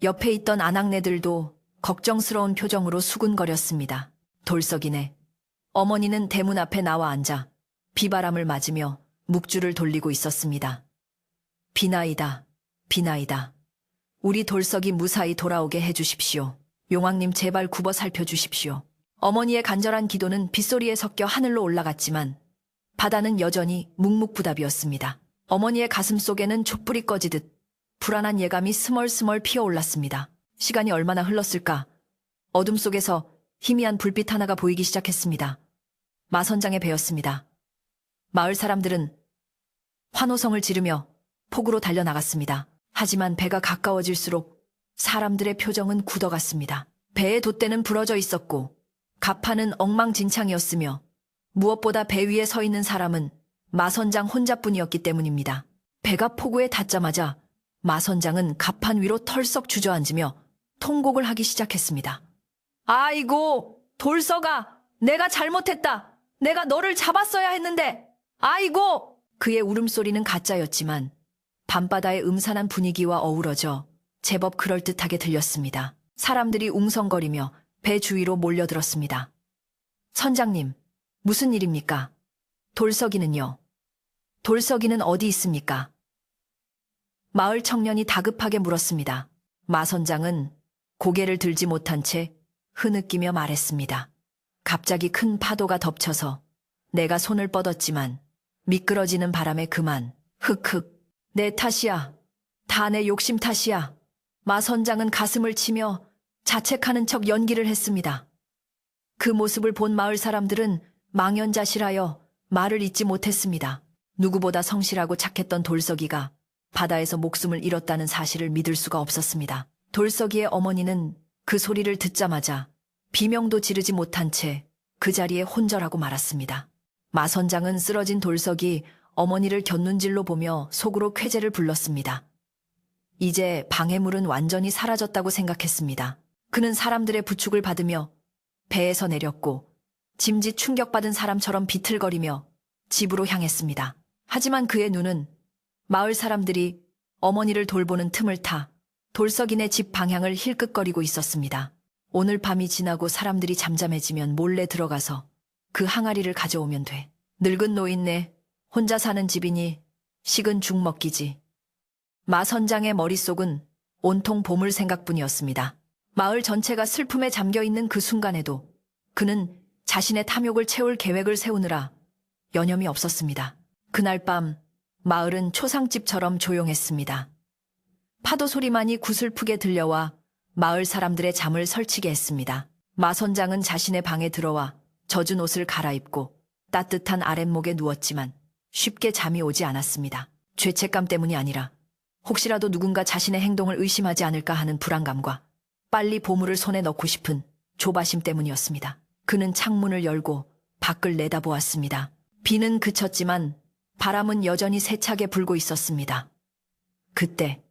옆에 있던 아낙네들도 걱정스러운 표정으로 수군거렸습니다. 돌석이네. 어머니는 대문 앞에 나와 앉아 비바람을 맞으며 묵주를 돌리고 있었습니다. 비나이다, 비나이다. 우리 돌석이 무사히 돌아오게 해주십시오. 용왕님 제발 굽어 살펴주십시오. 어머니의 간절한 기도는 빗소리에 섞여 하늘로 올라갔지만 바다는 여전히 묵묵부답이었습니다. 어머니의 가슴 속에는 촛불이 꺼지듯 불안한 예감이 스멀스멀 피어올랐습니다. 시간이 얼마나 흘렀을까? 어둠 속에서 희미한 불빛 하나가 보이기 시작했습니다. 마 선장의 배였습니다. 마을 사람들은 환호성을 지르며 폭우로 달려나갔습니다. 하지만 배가 가까워질수록 사람들의 표정은 굳어갔습니다. 배의 돛대는 부러져 있었고 가판은 엉망진창이었으며 무엇보다 배 위에 서 있는 사람은 마 선장 혼자뿐이었기 때문입니다. 배가 폭우에 닿자마자 마 선장은 가판 위로 털썩 주저앉으며 통곡을 하기 시작했습니다. 아이고, 돌석아, 내가 잘못했다. 내가 너를 잡았어야 했는데. 아이고! 그의 울음소리는 가짜였지만 밤바다의 음산한 분위기와 어우러져 제법 그럴듯하게 들렸습니다. 사람들이 웅성거리며 배 주위로 몰려들었습니다. 선장님, 무슨 일입니까? 돌석이는요? 돌석이는 어디 있습니까? 마을 청년이 다급하게 물었습니다. 마 선장은 고개를 들지 못한 채 흐느끼며 말했습니다. 갑자기 큰 파도가 덮쳐서 내가 손을 뻗었지만 미끄러지는 바람에 그만. 흑흑. 내 탓이야. 다 내 욕심 탓이야. 마 선장은 가슴을 치며 자책하는 척 연기를 했습니다. 그 모습을 본 마을 사람들은 망연자실하여 말을 잇지 못했습니다. 누구보다 성실하고 착했던 돌석이가 바다에서 목숨을 잃었다는 사실을 믿을 수가 없었습니다. 돌석이의 어머니는 그 소리를 듣자마자 비명도 지르지 못한 채 그 자리에 혼절하고 말았습니다. 마 선장은 쓰러진 돌석이 어머니를 곁눈질로 보며 속으로 쾌재를 불렀습니다. 이제 방해물은 완전히 사라졌다고 생각했습니다. 그는 사람들의 부축을 받으며 배에서 내렸고 짐짓 충격받은 사람처럼 비틀거리며 집으로 향했습니다. 하지만 그의 눈은 마을 사람들이 어머니를 돌보는 틈을 타 돌석이네 집 방향을 힐끗거리고 있었습니다. 오늘 밤이 지나고 사람들이 잠잠해지면 몰래 들어가서 그 항아리를 가져오면 돼. 늙은 노인네, 혼자 사는 집이니 식은 죽 먹기지. 마 선장의 머릿속은 온통 보물 생각뿐이었습니다. 마을 전체가 슬픔에 잠겨있는 그 순간에도 그는 자신의 탐욕을 채울 계획을 세우느라 여념이 없었습니다. 그날 밤 마을은 초상집처럼 조용했습니다. 파도 소리만이 구슬프게 들려와 마을 사람들의 잠을 설치게 했습니다. 마 선장은 자신의 방에 들어와 젖은 옷을 갈아입고 따뜻한 아랫목에 누웠지만 쉽게 잠이 오지 않았습니다. 죄책감 때문이 아니라 혹시라도 누군가 자신의 행동을 의심하지 않을까 하는 불안감과 빨리 보물을 손에 넣고 싶은 조바심 때문이었습니다. 그는 창문을 열고 밖을 내다보았습니다. 비는 그쳤지만 바람은 여전히 세차게 불고 있었습니다. 그때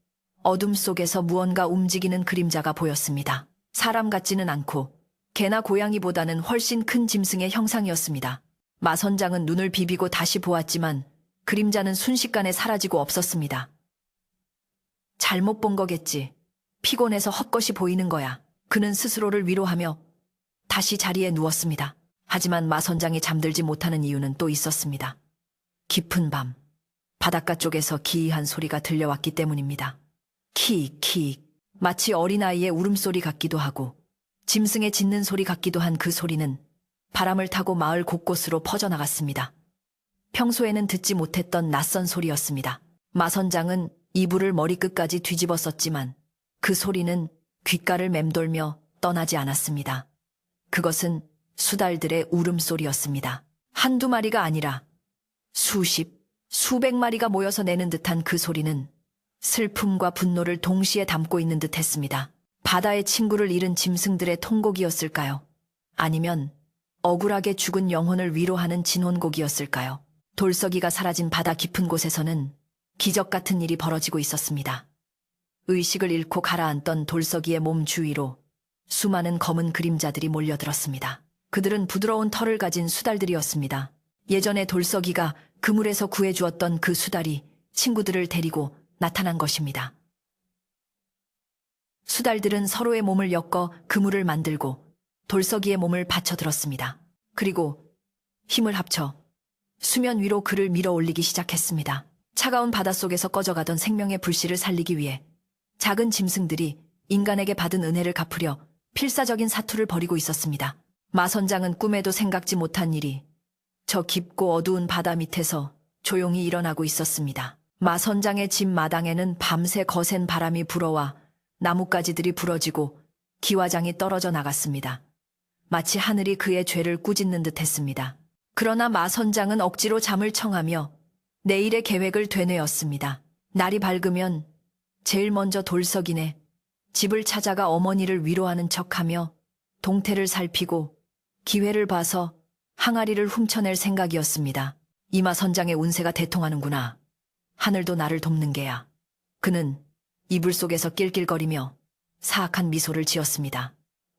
어둠 속에서 무언가 움직이는 그림자가 보였습니다. 사람 같지는 않고 개나 고양이보다는 훨씬 큰 짐승의 형상이었습니다. 마 선장은 눈을 비비고 다시 보았지만 그림자는 순식간에 사라지고 없었습니다. 잘못 본 거겠지. 피곤해서 헛것이 보이는 거야. 그는 스스로를 위로하며 다시 자리에 누웠습니다. 하지만 마 선장이 잠들지 못하는 이유는 또 있었습니다. 깊은 밤, 바닷가 쪽에서 기이한 소리가 들려왔기 때문입니다. 킥킥. 마치 어린아이의 울음소리 같기도 하고 짐승의 짖는 소리 같기도 한 그 소리는 바람을 타고 마을 곳곳으로 퍼져나갔습니다. 평소에는 듣지 못했던 낯선 소리였습니다. 마 선장은 이불을 머리끝까지 뒤집었었지만 그 소리는 귓가를 맴돌며 떠나지 않았습니다. 그것은 수달들의 울음소리였습니다. 한두 마리가 아니라 수십, 수백 마리가 모여서 내는 듯한 그 소리는 슬픔과 분노를 동시에 담고 있는 듯 했습니다. 바다의 친구를 잃은 짐승들의 통곡이었을까요? 아니면 억울하게 죽은 영혼을 위로하는 진혼곡이었을까요? 돌석이가 사라진 바다 깊은 곳에서는 기적 같은 일이 벌어지고 있었습니다. 의식을 잃고 가라앉던 돌석이의 몸 주위로 수많은 검은 그림자들이 몰려들었습니다. 그들은 부드러운 털을 가진 수달들이었습니다. 예전에 돌석이가 그물에서 구해주었던 그 수달이 친구들을 데리고 나타난 것입니다. 수달들은 서로의 몸을 엮어 그물을 만들고 돌석이의 몸을 받쳐들었습니다. 그리고 힘을 합쳐 수면 위로 그를 밀어 올리기 시작했습니다. 차가운 바닷속에서 꺼져가던 생명의 불씨를 살리기 위해 작은 짐승들이 인간에게 받은 은혜를 갚으려 필사적인 사투를 벌이고 있었습니다. 마선장은 꿈에도 생각지 못한 일이 저 깊고 어두운 바다 밑에서 조용히 일어나고 있었습니다. 마선장의 집 마당에는 밤새 거센 바람이 불어와 나뭇가지들이 부러지고 기와장이 떨어져 나갔습니다. 마치 하늘이 그의 죄를 꾸짖는 듯 했습니다. 그러나 마선장은 억지로 잠을 청하며 내일의 계획을 되뇌었습니다. 날이 밝으면 제일 먼저 돌석이네 집을 찾아가 어머니를 위로하는 척하며 동태를 살피고 기회를 봐서 항아리를 훔쳐낼 생각이었습니다. 이마 선장의 운세가 대통하는구나. 하늘도 나를 돕는 게야. 그는 이불 속에서 낄낄거리며 사악한 미소를 지었습니다.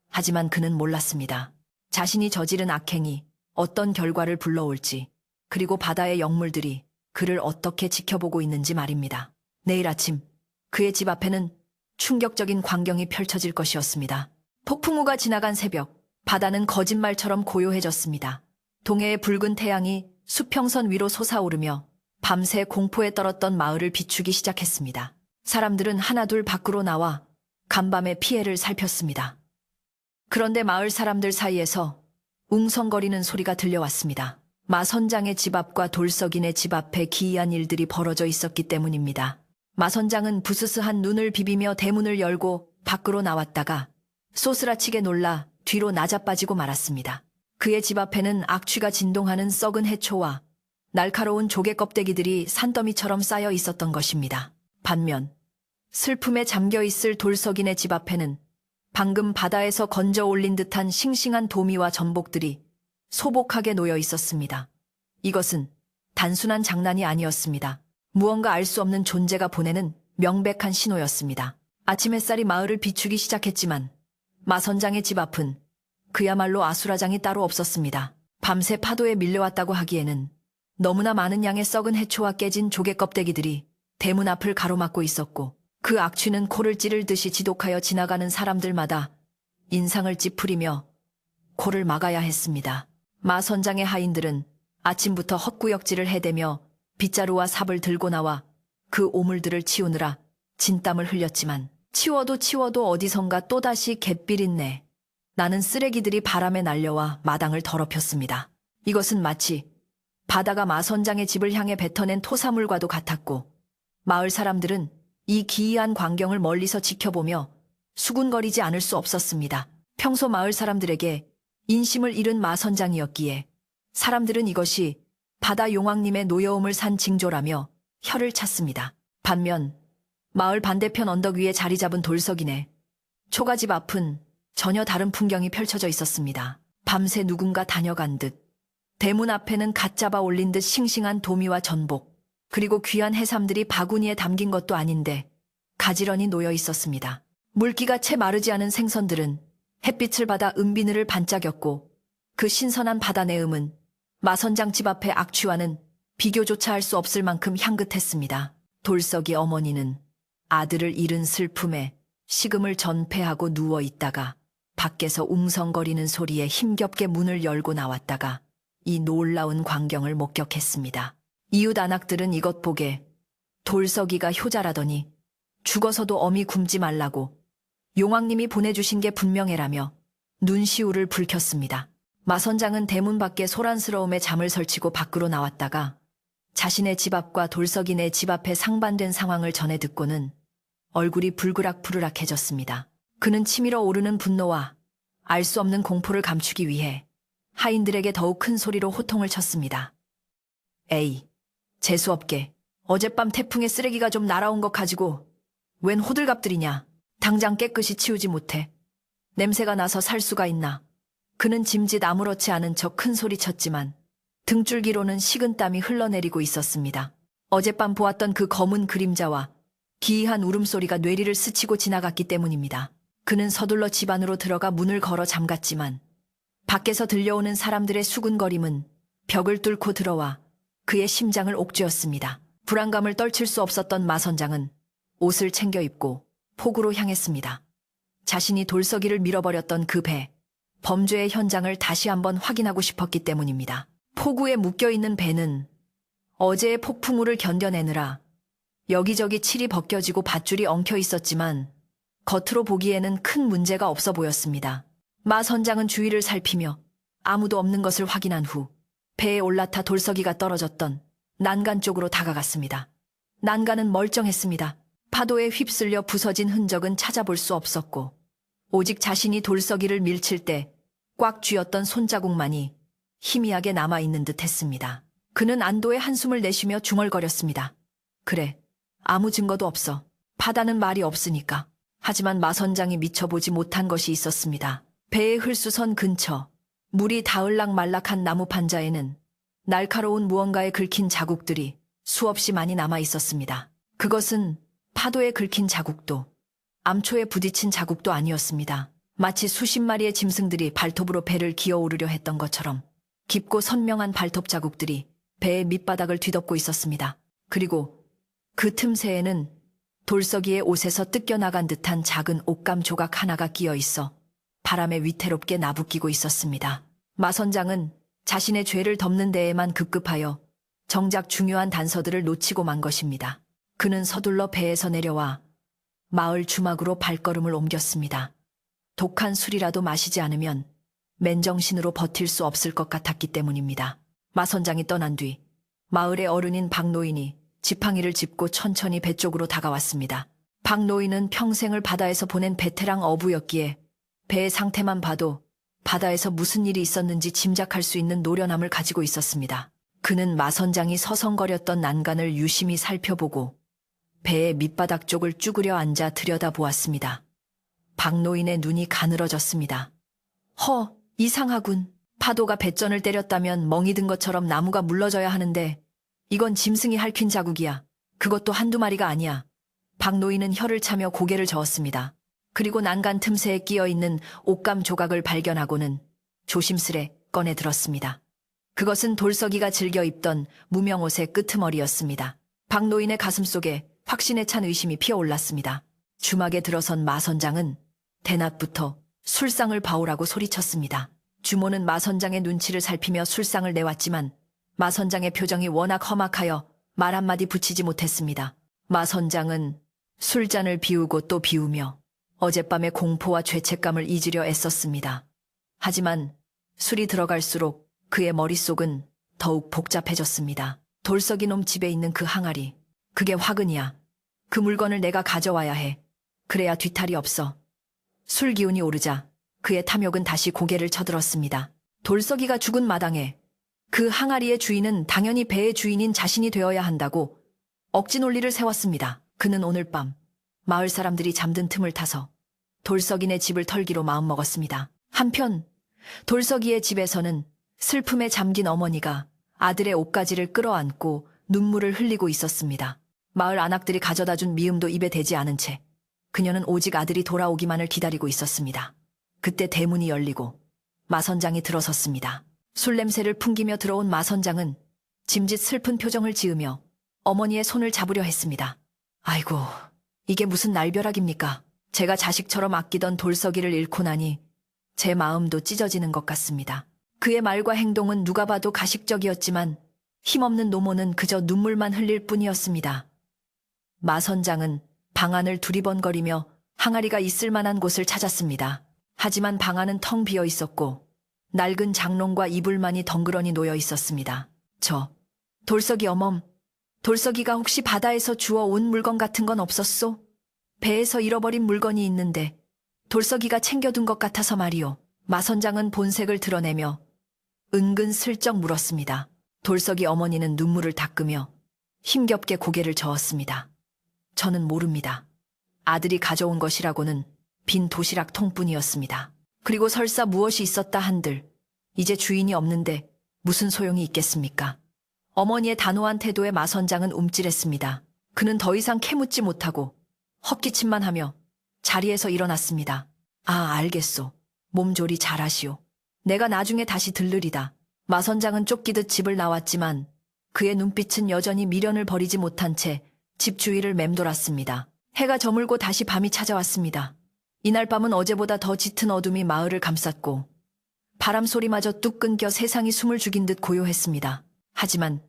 하지만 그는 몰랐습니다. 자신이 저지른 악행이 어떤 결과를 불러올지, 그리고 바다의 영물들이 그를 어떻게 지켜보고 있는지 말입니다. 내일 아침 그의 집 앞에는 충격적인 광경이 펼쳐질 것이었습니다. 폭풍우가 지나간 새벽, 바다는 거짓말처럼 고요해졌습니다. 동해의 붉은 태양이 수평선 위로 솟아오르며 밤새 공포에 떨었던 마을을 비추기 시작했습니다. 사람들은 하나둘 밖으로 나와 간밤의 피해를 살폈습니다. 그런데 마을 사람들 사이에서 웅성거리는 소리가 들려왔습니다. 마선장의 집 앞과 돌석이네 집 앞에 기이한 일들이 벌어져 있었기 때문입니다. 마선장은 부스스한 눈을 비비며 대문을 열고 밖으로 나왔다가 소스라치게 놀라 뒤로 나자빠지고 말았습니다. 그의 집 앞에는 악취가 진동하는 썩은 해초와 날카로운 조개 껍데기들이 산더미처럼 쌓여 있었던 것입니다. 반면 슬픔에 잠겨있을 돌석이네 집 앞에는 방금 바다에서 건져 올린 듯한 싱싱한 도미와 전복들이 소복하게 놓여 있었습니다. 이것은 단순한 장난이 아니었습니다. 무언가 알 수 없는 존재가 보내는 명백한 신호였습니다. 아침 햇살이 마을을 비추기 시작했지만 마선장의 집 앞은 그야말로 아수라장이 따로 없었습니다. 밤새 파도에 밀려왔다고 하기에는 너무나 많은 양의 썩은 해초와 깨진 조개 껍데기들이 대문 앞을 가로막고 있었고, 그 악취는 코를 찌르듯이 지독하여 지나가는 사람들마다 인상을 찌푸리며 코를 막아야 했습니다. 마선장의 하인들은 아침부터 헛구역질을 해대며 빗자루와 삽을 들고 나와 그 오물들을 치우느라 진땀을 흘렸지만 치워도 어디선가 또다시 갯비린내 나는 쓰레기들이 바람에 날려와 마당을 더럽혔습니다. 이것은 마치 바다가 마선장의 집을 향해 뱉어낸 토사물과도 같았고, 마을 사람들은 이 기이한 광경을 멀리서 지켜보며 수군거리지 않을 수 없었습니다. 평소 마을 사람들에게 인심을 잃은 마선장이었기에 사람들은 이것이 바다 용왕님의 노여움을 산 징조라며 혀를 찼습니다. 반면 마을 반대편 언덕 위에 자리 잡은 돌석이네 초가집 앞은 전혀 다른 풍경이 펼쳐져 있었습니다. 밤새 누군가 다녀간 듯, 대문 앞에는 갓 잡아 올린 듯 싱싱한 도미와 전복, 그리고 귀한 해삼들이 바구니에 담긴 것도 아닌데 가지런히 놓여 있었습니다. 물기가 채 마르지 않은 생선들은 햇빛을 받아 은비늘을 반짝였고, 그 신선한 바다 내음은 마선장 집 앞의 악취와는 비교조차 할 수 없을 만큼 향긋했습니다. 돌석이 어머니는 아들을 잃은 슬픔에 식음을 전폐하고 누워 있다가 밖에서 웅성거리는 소리에 힘겹게 문을 열고 나왔다가 이 놀라운 광경을 목격했습니다. 이웃 안악들은 이것 보게 돌석이가 효자라더니 죽어서도 어미 굶지 말라고 용왕님이 보내주신 게 분명해라며 눈시울을 붉혔습니다. 마선장은 대문 밖에 소란스러움에 잠을 설치고 밖으로 나왔다가 자신의 집 앞과 돌석이네 집 앞에 상반된 상황을 전해 듣고는 얼굴이 불그락부르락해졌습니다. 그는 치밀어 오르는 분노와 알 수 없는 공포를 감추기 위해 하인들에게 더욱 큰 소리로 호통을 쳤습니다. 에이, 재수없게 어젯밤 태풍에 쓰레기가 좀 날아온 것 가지고 웬 호들갑들이냐. 당장 깨끗이 치우지 못해. 냄새가 나서 살 수가 있나. 그는 짐짓 아무렇지 않은 척 큰 소리 쳤지만 등줄기로는 식은땀이 흘러내리고 있었습니다. 어젯밤 보았던 그 검은 그림자와 기이한 울음소리가 뇌리를 스치고 지나갔기 때문입니다. 그는 서둘러 집 안으로 들어가 문을 걸어 잠갔지만 밖에서 들려오는 사람들의 수군거림은 벽을 뚫고 들어와 그의 심장을 옥죄었습니다. 불안감을 떨칠 수 없었던 마 선장은 옷을 챙겨 입고 폭우로 향했습니다. 자신이 돌서기를 밀어버렸던 그 배, 범죄의 현장을 다시 한번 확인하고 싶었기 때문입니다. 폭우에 묶여있는 배는 어제의 폭풍우를 견뎌내느라 여기저기 칠이 벗겨지고 밧줄이 엉켜 있었지만 겉으로 보기에는 큰 문제가 없어 보였습니다. 마 선장은 주위를 살피며 아무도 없는 것을 확인한 후 배에 올라타 돌서기가 떨어졌던 난간 쪽으로 다가갔습니다. 난간은 멀쩡했습니다. 파도에 휩쓸려 부서진 흔적은 찾아볼 수 없었고 오직 자신이 돌서기를 밀칠 때 꽉 쥐었던 손자국만이 희미하게 남아있는 듯 했습니다. 그는 안도의 한숨을 내쉬며 중얼거렸습니다. 그래, 아무 증거도 없어. 바다는 말이 없으니까. 하지만 마 선장이 미쳐보지 못한 것이 있었습니다. 배의 흘수선 근처, 물이 다을락말락한 나무 판자에는 날카로운 무언가에 긁힌 자국들이 수없이 많이 남아 있었습니다. 그것은 파도에 긁힌 자국도, 암초에 부딪힌 자국도 아니었습니다. 마치 수십 마리의 짐승들이 발톱으로 배를 기어오르려 했던 것처럼 깊고 선명한 발톱 자국들이 배의 밑바닥을 뒤덮고 있었습니다. 그리고 그 틈새에는 돌서기의 옷에서 뜯겨나간 듯한 작은 옷감 조각 하나가 끼어 있어 바람에 위태롭게 나부끼고 있었습니다. 마 선장은 자신의 죄를 덮는 데에만 급급하여 정작 중요한 단서들을 놓치고 만 것입니다. 그는 서둘러 배에서 내려와 마을 주막으로 발걸음을 옮겼습니다. 독한 술이라도 마시지 않으면 맨정신으로 버틸 수 없을 것 같았기 때문입니다. 마 선장이 떠난 뒤 마을의 어른인 박노인이 지팡이를 짚고 천천히 배 쪽으로 다가왔습니다. 박노인은 평생을 바다에서 보낸 베테랑 어부였기에 배의 상태만 봐도 바다에서 무슨 일이 있었는지 짐작할 수 있는 노련함을 가지고 있었습니다. 그는 마 선장이 서성거렸던 난간을 유심히 살펴보고 배의 밑바닥 쪽을 쭈그려 앉아 들여다보았습니다. 박노인의 눈이 가늘어졌습니다. 이상하군. 파도가 배전을 때렸다면 멍이 든 것처럼 나무가 물러져야 하는데 이건 짐승이 핥힌 자국이야. 그것도 한두 마리가 아니야. 박노인은 혀를 차며 고개를 저었습니다. 그리고 난간 틈새에 끼어있는 옷감 조각을 발견하고는 조심스레 꺼내 들었습니다. 그것은 돌서기가 즐겨 입던 무명옷의 끄트머리였습니다. 박노인의 가슴속에 확신에 찬 의심이 피어올랐습니다. 주막에 들어선 마 선장은 대낮부터 술상을 봐오라고 소리쳤습니다. 주모는 마 선장의 눈치를 살피며 술상을 내왔지만 마 선장의 표정이 워낙 험악하여 말 한마디 붙이지 못했습니다. 마 선장은 술잔을 비우고 또 비우며 어젯밤의 공포와 죄책감을 잊으려 애썼습니다. 하지만 술이 들어갈수록 그의 머릿속은 더욱 복잡해졌습니다. 돌석이 놈 집에 있는 그 항아리, 그게 화근이야. 그 물건을 내가 가져와야 해. 그래야 뒤탈이 없어. 술 기운이 오르자 그의 탐욕은 다시 고개를 쳐들었습니다. 돌석이가 죽은 마당에 그 항아리의 주인은 당연히 배의 주인인 자신이 되어야 한다고 억지 논리를 세웠습니다. 그는 오늘 밤 마을 사람들이 잠든 틈을 타서 돌석이네 집을 털기로 마음먹었습니다. 한편 돌석이의 집에서는 슬픔에 잠긴 어머니가 아들의 옷가지를 끌어안고 눈물을 흘리고 있었습니다. 마을 안악들이 가져다준 미음도 입에 대지 않은 채 그녀는 오직 아들이 돌아오기만을 기다리고 있었습니다. 그때 대문이 열리고 마 선장이 들어섰습니다. 술 냄새를 풍기며 들어온 마 선장은 짐짓 슬픈 표정을 지으며 어머니의 손을 잡으려 했습니다. 아이고, 이게 무슨 날벼락입니까? 제가 자식처럼 아끼던 돌서기를 잃고 나니 제 마음도 찢어지는 것 같습니다. 그의 말과 행동은 누가 봐도 가식적이었지만 힘없는 노모는 그저 눈물만 흘릴 뿐이었습니다. 마 선장은 방 안을 두리번거리며 항아리가 있을 만한 곳을 찾았습니다. 하지만 방 안은 텅 비어 있었고 낡은 장롱과 이불만이 덩그러니 놓여 있었습니다. 돌석이 어멈, 돌석이가 혹시 바다에서 주워 온 물건 같은 건 없었소? 배에서 잃어버린 물건이 있는데 돌석이가 챙겨둔 것 같아서 말이오. 마 선장은 본색을 드러내며 은근슬쩍 물었습니다. 돌석이 어머니는 눈물을 닦으며 힘겹게 고개를 저었습니다. 저는 모릅니다. 아들이 가져온 것이라고는 빈 도시락 통뿐이었습니다. 그리고 설사 무엇이 있었다 한들 이제 주인이 없는데 무슨 소용이 있겠습니까? 어머니의 단호한 태도에 마 선장은 움찔했습니다. 그는 더 이상 캐묻지 못하고 헛기침만 하며 자리에서 일어났습니다. 아, 알겠소. 몸조리 잘하시오. 내가 나중에 다시 들르리다. 마 선장은 쫓기듯 집을 나왔지만 그의 눈빛은 여전히 미련을 버리지 못한 채 집 주위를 맴돌았습니다. 해가 저물고 다시 밤이 찾아왔습니다. 이날 밤은 어제보다 더 짙은 어둠이 마을을 감쌌고 바람 소리마저 뚝 끊겨 세상이 숨을 죽인 듯 고요했습니다. 하지만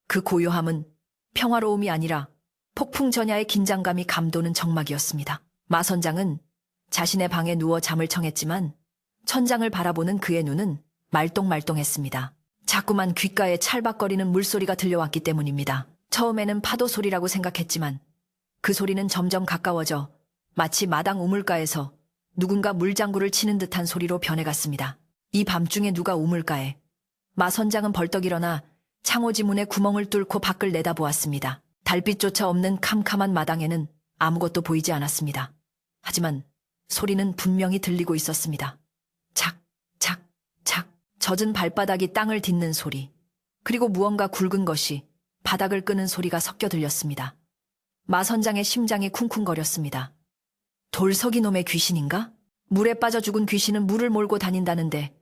그 고요함은 평화로움이 아니라 폭풍 전야의 긴장감이 감도는 적막이었습니다. 마 선장은 자신의 방에 누워 잠을 청했지만 천장을 바라보는 그의 눈은 말똥말똥했습니다. 자꾸만 귓가에 찰박거리는 물소리가 들려왔기 때문입니다. 처음에는 파도 소리라고 생각했지만 그 소리는 점점 가까워져 마치 마당 우물가에서 누군가 물장구를 치는 듯한 소리로 변해갔습니다. 이 밤중에 누가 우물가에? 마 선장은 벌떡 일어나 창호지 문에 구멍을 뚫고 밖을 내다보았습니다. 달빛조차 없는 캄캄한 마당에는 아무것도 보이지 않았습니다. 하지만 소리는 분명히 들리고 있었습니다. 착, 착, 착. 젖은 발바닥이 땅을 딛는 소리, 그리고 무언가 굵은 것이 바닥을 끄는 소리가 섞여 들렸습니다. 마 선장의 심장이 쿵쿵거렸습니다. 돌석이 놈의 귀신인가? 물에 빠져 죽은 귀신은 물을 몰고 다닌다는데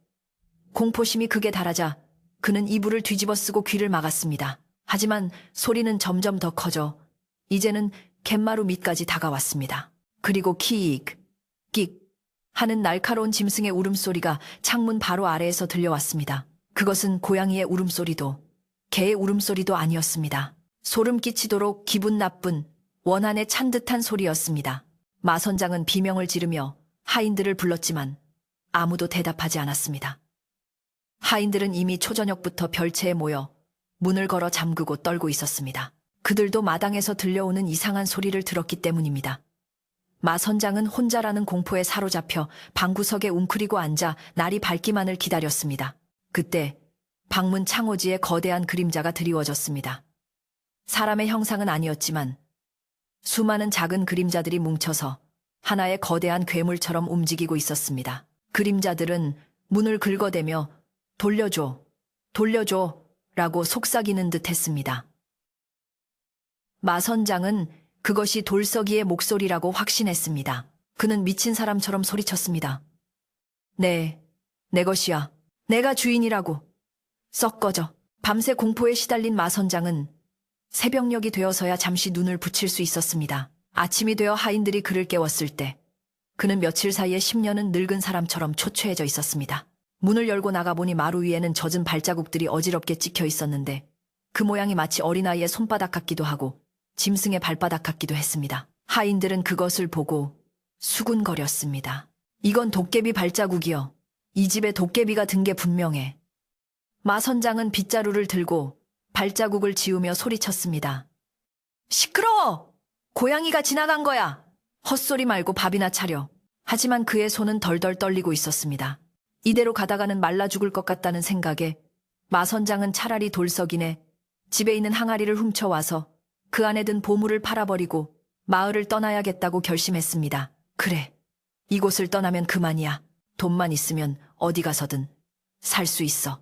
공포심이 극에 달하자 그는 이불을 뒤집어 쓰고 귀를 막았습니다. 하지만 소리는 점점 더 커져 이제는 갯마루 밑까지 다가왔습니다. 그리고 킥, 끽 하는 날카로운 짐승의 울음소리가 창문 바로 아래에서 들려왔습니다. 그것은 고양이의 울음소리도 개의 울음소리도 아니었습니다. 소름 끼치도록 기분 나쁜 원한에 찬 듯한 소리였습니다. 마 선장은 비명을 지르며 하인들을 불렀지만 아무도 대답하지 않았습니다. 하인들은 이미 초저녁부터 별채에 모여 문을 걸어 잠그고 떨고 있었습니다. 그들도 마당에서 들려오는 이상한 소리를 들었기 때문입니다. 마 선장은 혼자라는 공포에 사로잡혀 방구석에 웅크리고 앉아 날이 밝기만을 기다렸습니다. 그때 방문 창호지에 거대한 그림자가 드리워졌습니다. 사람의 형상은 아니었지만 수많은 작은 그림자들이 뭉쳐서 하나의 거대한 괴물처럼 움직이고 있었습니다. 그림자들은 문을 긁어대며 돌려줘, 돌려줘 라고 속삭이는 듯 했습니다. 마 선장은 그것이 돌석이의 목소리라고 확신했습니다. 그는 미친 사람처럼 소리쳤습니다. 네, 내 것이야. 내가 주인이라고. 썩 꺼져. 밤새 공포에 시달린 마 선장은 새벽녘이 되어서야 잠시 눈을 붙일 수 있었습니다. 아침이 되어 하인들이 그를 깨웠을 때 그는 며칠 사이에 10년은 늙은 사람처럼 초췌해져 있었습니다. 문을 열고 나가보니 마루 위에는 젖은 발자국들이 어지럽게 찍혀 있었는데 그 모양이 마치 어린아이의 손바닥 같기도 하고 짐승의 발바닥 같기도 했습니다. 하인들은 그것을 보고 수군거렸습니다. 이건 도깨비 발자국이여. 이 집에 도깨비가 든 게 분명해. 마 선장은 빗자루를 들고 발자국을 지우며 소리쳤습니다. 시끄러워! 고양이가 지나간 거야! 헛소리 말고 밥이나 차려. 하지만 그의 손은 덜덜 떨리고 있었습니다. 이대로 가다가는 말라 죽을 것 같다는 생각에 마 선장은 차라리 돌석이네 집에 있는 항아리를 훔쳐와서 그 안에 든 보물을 팔아버리고 마을을 떠나야겠다고 결심했습니다. 그래, 이곳을 떠나면 그만이야. 돈만 있으면 어디 가서든 살 수 있어.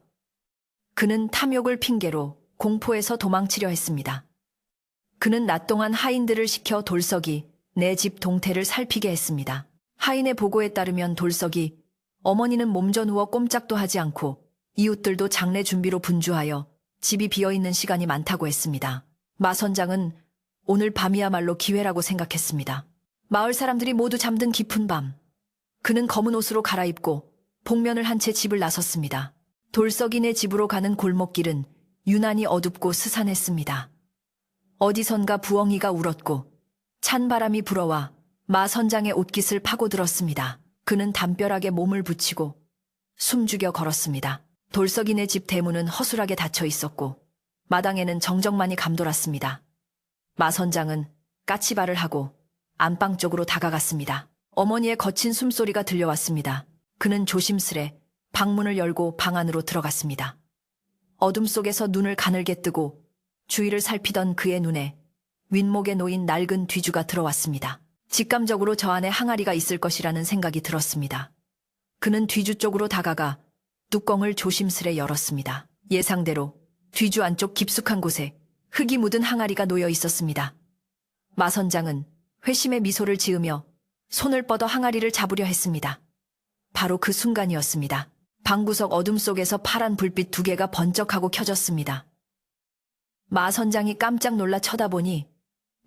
그는 탐욕을 핑계로 공포에서 도망치려 했습니다. 그는 낮 동안 하인들을 시켜 돌석이 내 집 동태를 살피게 했습니다. 하인의 보고에 따르면 돌석이 어머니는 몸져 누워 꼼짝도 하지 않고 이웃들도 장례 준비로 분주하여 집이 비어있는 시간이 많다고 했습니다. 마 선장은 오늘 밤이야말로 기회라고 생각했습니다. 마을 사람들이 모두 잠든 깊은 밤, 그는 검은 옷으로 갈아입고 복면을 한 채 집을 나섰습니다. 돌석이네 집으로 가는 골목길은 유난히 어둡고 스산했습니다. 어디선가 부엉이가 울었고 찬 바람이 불어와 마 선장의 옷깃을 파고들었습니다. 그는 담벼락에 몸을 붙이고 숨죽여 걸었습니다. 돌석이네 집 대문은 허술하게 닫혀 있었고 마당에는 정적만이 감돌았습니다. 마 선장은 까치발을 하고 안방 쪽으로 다가갔습니다. 어머니의 거친 숨소리가 들려왔습니다. 그는 조심스레 방문을 열고 방 안으로 들어갔습니다. 어둠 속에서 눈을 가늘게 뜨고 주위를 살피던 그의 눈에 윗목에 놓인 낡은 뒤주가 들어왔습니다. 직감적으로 저 안에 항아리가 있을 것이라는 생각이 들었습니다. 그는 뒤주 쪽으로 다가가 뚜껑을 조심스레 열었습니다. 예상대로 뒤주 안쪽 깊숙한 곳에 흙이 묻은 항아리가 놓여 있었습니다. 마 선장은 회심의 미소를 지으며 손을 뻗어 항아리를 잡으려 했습니다. 바로 그 순간이었습니다. 방구석 어둠 속에서 파란 불빛 두 개가 번쩍하고 켜졌습니다. 마 선장이 깜짝 놀라 쳐다보니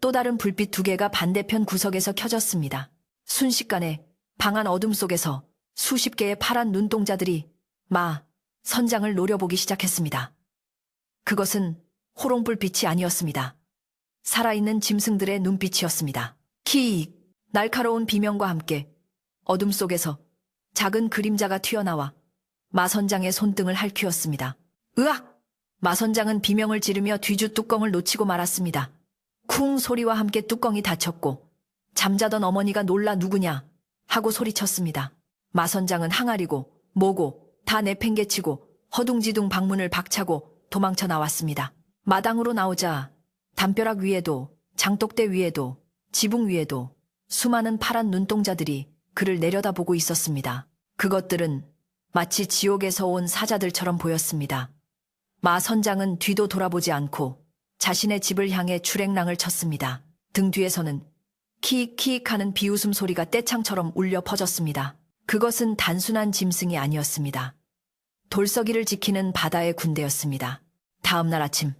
또 다른 불빛 두 개가 반대편 구석에서 켜졌습니다. 순식간에 방안 어둠 속에서 수십 개의 파란 눈동자들이 마 선장을 노려보기 시작했습니다. 그것은 호롱불빛이 아니었습니다. 살아있는 짐승들의 눈빛이었습니다. 키익! 날카로운 비명과 함께 어둠 속에서 작은 그림자가 튀어나와 마 선장의 손등을 핥히었습니다. 으악! 마 선장은 비명을 지르며 뒤주 뚜껑을 놓치고 말았습니다. 쿵 소리와 함께 뚜껑이 닫혔고 잠자던 어머니가 놀라 누구냐 하고 소리쳤습니다. 마 선장은 항아리고 뭐고 다 내팽개치고 허둥지둥 방문을 박차고 도망쳐 나왔습니다. 마당으로 나오자 담벼락 위에도 장독대 위에도 지붕 위에도 수많은 파란 눈동자들이 그를 내려다보고 있었습니다. 그것들은 마치 지옥에서 온 사자들처럼 보였습니다. 마 선장은 뒤도 돌아보지 않고 자신의 집을 향해 출행랑을 쳤습니다. 등 뒤에서는 키익키익 하는 비웃음 소리가 떼창처럼 울려 퍼졌습니다. 그것은 단순한 짐승이 아니었습니다. 돌서기를 지키는 바다의 군대였습니다. 다음 날 아침,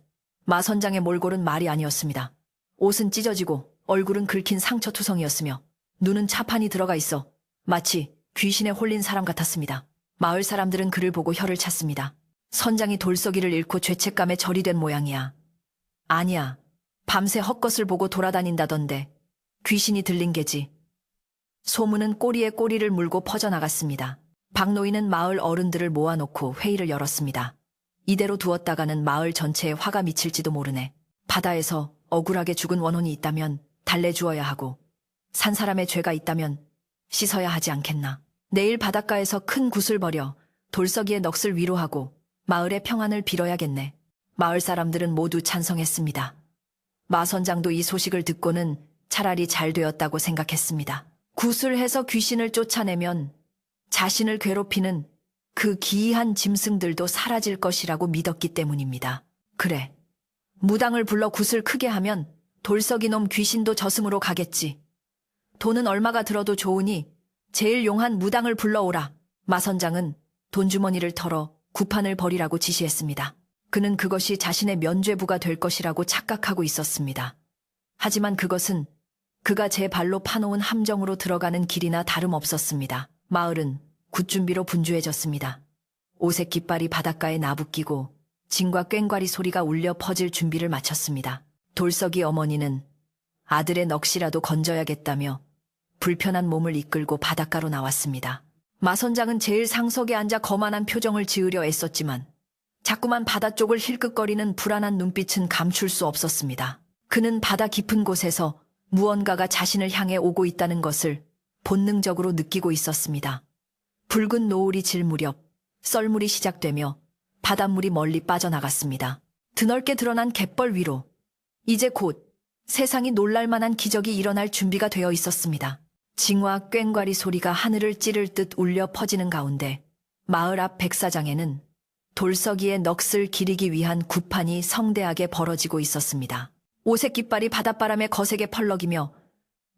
마 선장의 몰골은 말이 아니었습니다. 옷은 찢어지고 얼굴은 긁힌 상처투성이었으며 눈은 차판이 들어가 있어 마치 귀신에 홀린 사람 같았습니다. 마을 사람들은 그를 보고 혀를 찼습니다. 선장이 돌서기를 잃고 죄책감에 절이 된 모양이야. 아니야. 밤새 헛것을 보고 돌아다닌다던데 귀신이 들린 게지. 소문은 꼬리에 꼬리를 물고 퍼져나갔습니다. 박노인은 마을 어른들을 모아놓고 회의를 열었습니다. 이대로 두었다가는 마을 전체에 화가 미칠지도 모르네. 바다에서 억울하게 죽은 원혼이 있다면 달래주어야 하고 산 사람의 죄가 있다면 씻어야 하지 않겠나. 내일 바닷가에서 큰 굿을 벌여 돌서기의 넋을 위로하고 마을의 평안을 빌어야겠네. 마을 사람들은 모두 찬성했습니다. 마 선장도 이 소식을 듣고는 차라리 잘 되었다고 생각했습니다. 굿을 해서 귀신을 쫓아내면 자신을 괴롭히는 그 기이한 짐승들도 사라질 것이라고 믿었기 때문입니다. 그래, 무당을 불러 굿을 크게 하면 돌서기 놈 귀신도 저승으로 가겠지. 돈은 얼마가 들어도 좋으니 제일 용한 무당을 불러오라. 마 선장은 돈주머니를 털어 구판을 벌이라고 지시했습니다. 그는 그것이 자신의 면죄부가 될 것이라고 착각하고 있었습니다. 하지만 그것은 그가 제 발로 파놓은 함정으로 들어가는 길이나 다름없었습니다. 마을은 굿 준비로 분주해졌습니다. 오색 깃발이 바닷가에 나부끼고 진과 꽹과리 소리가 울려 퍼질 준비를 마쳤습니다. 돌석이 어머니는 아들의 넋이라도 건져야겠다며 불편한 몸을 이끌고 바닷가로 나왔습니다. 마 선장은 제일 상석에 앉아 거만한 표정을 지으려 애썼지만 자꾸만 바다 쪽을 힐끗거리는 불안한 눈빛은 감출 수 없었습니다. 그는 바다 깊은 곳에서 무언가가 자신을 향해 오고 있다는 것을 본능적으로 느끼고 있었습니다. 붉은 노을이 질 무렵 썰물이 시작되며 바닷물이 멀리 빠져나갔습니다. 드넓게 드러난 갯벌 위로 이제 곧 세상이 놀랄만한 기적이 일어날 준비가 되어 있었습니다. 징과 꽹과리 소리가 하늘을 찌를 듯 울려 퍼지는 가운데 마을 앞 백사장에는 돌서기의 넋을 기리기 위한 구판이 성대하게 벌어지고 있었습니다. 오색 깃발이 바닷바람에 거세게 펄럭이며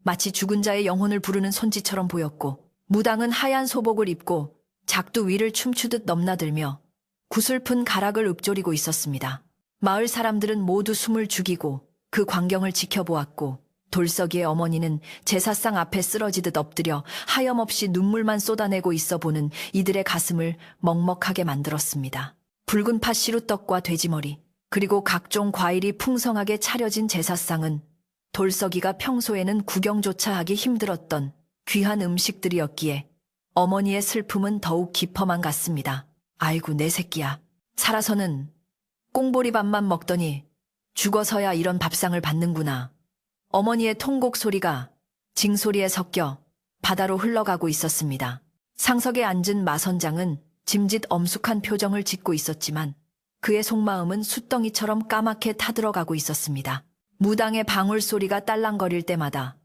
마치 죽은 자의 영혼을 부르는 손짓처럼 보였고 무당은 하얀 소복을 입고 작두 위를 춤추듯 넘나들며 구슬픈 가락을 읊조리고 있었습니다. 마을 사람들은 모두 숨을 죽이고 그 광경을 지켜보았고 돌서기의 어머니는 제사상 앞에 쓰러지듯 엎드려 하염없이 눈물만 쏟아내고 있어 보는 이들의 가슴을 먹먹하게 만들었습니다. 붉은 팥 시루떡과 돼지머리 그리고 각종 과일이 풍성하게 차려진 제사상은 돌서기가 평소에는 구경조차 하기 힘들었던 귀한 음식들이었기에 어머니의 슬픔은 더욱 깊어만 갔습니다. 아이고 내 새끼야. 살아서는 꽁보리밥만 먹더니 죽어서야 이런 밥상을 받는구나. 어머니의 통곡 소리가 징소리에 섞여 바다로 흘러가고 있었습니다. 상석에 앉은 마 선장은 짐짓 엄숙한 표정을 짓고 있었지만 그의 속마음은 숫덩이처럼 까맣게 타들어가고 있었습니다. 무당의 방울 소리가 딸랑거릴 때마다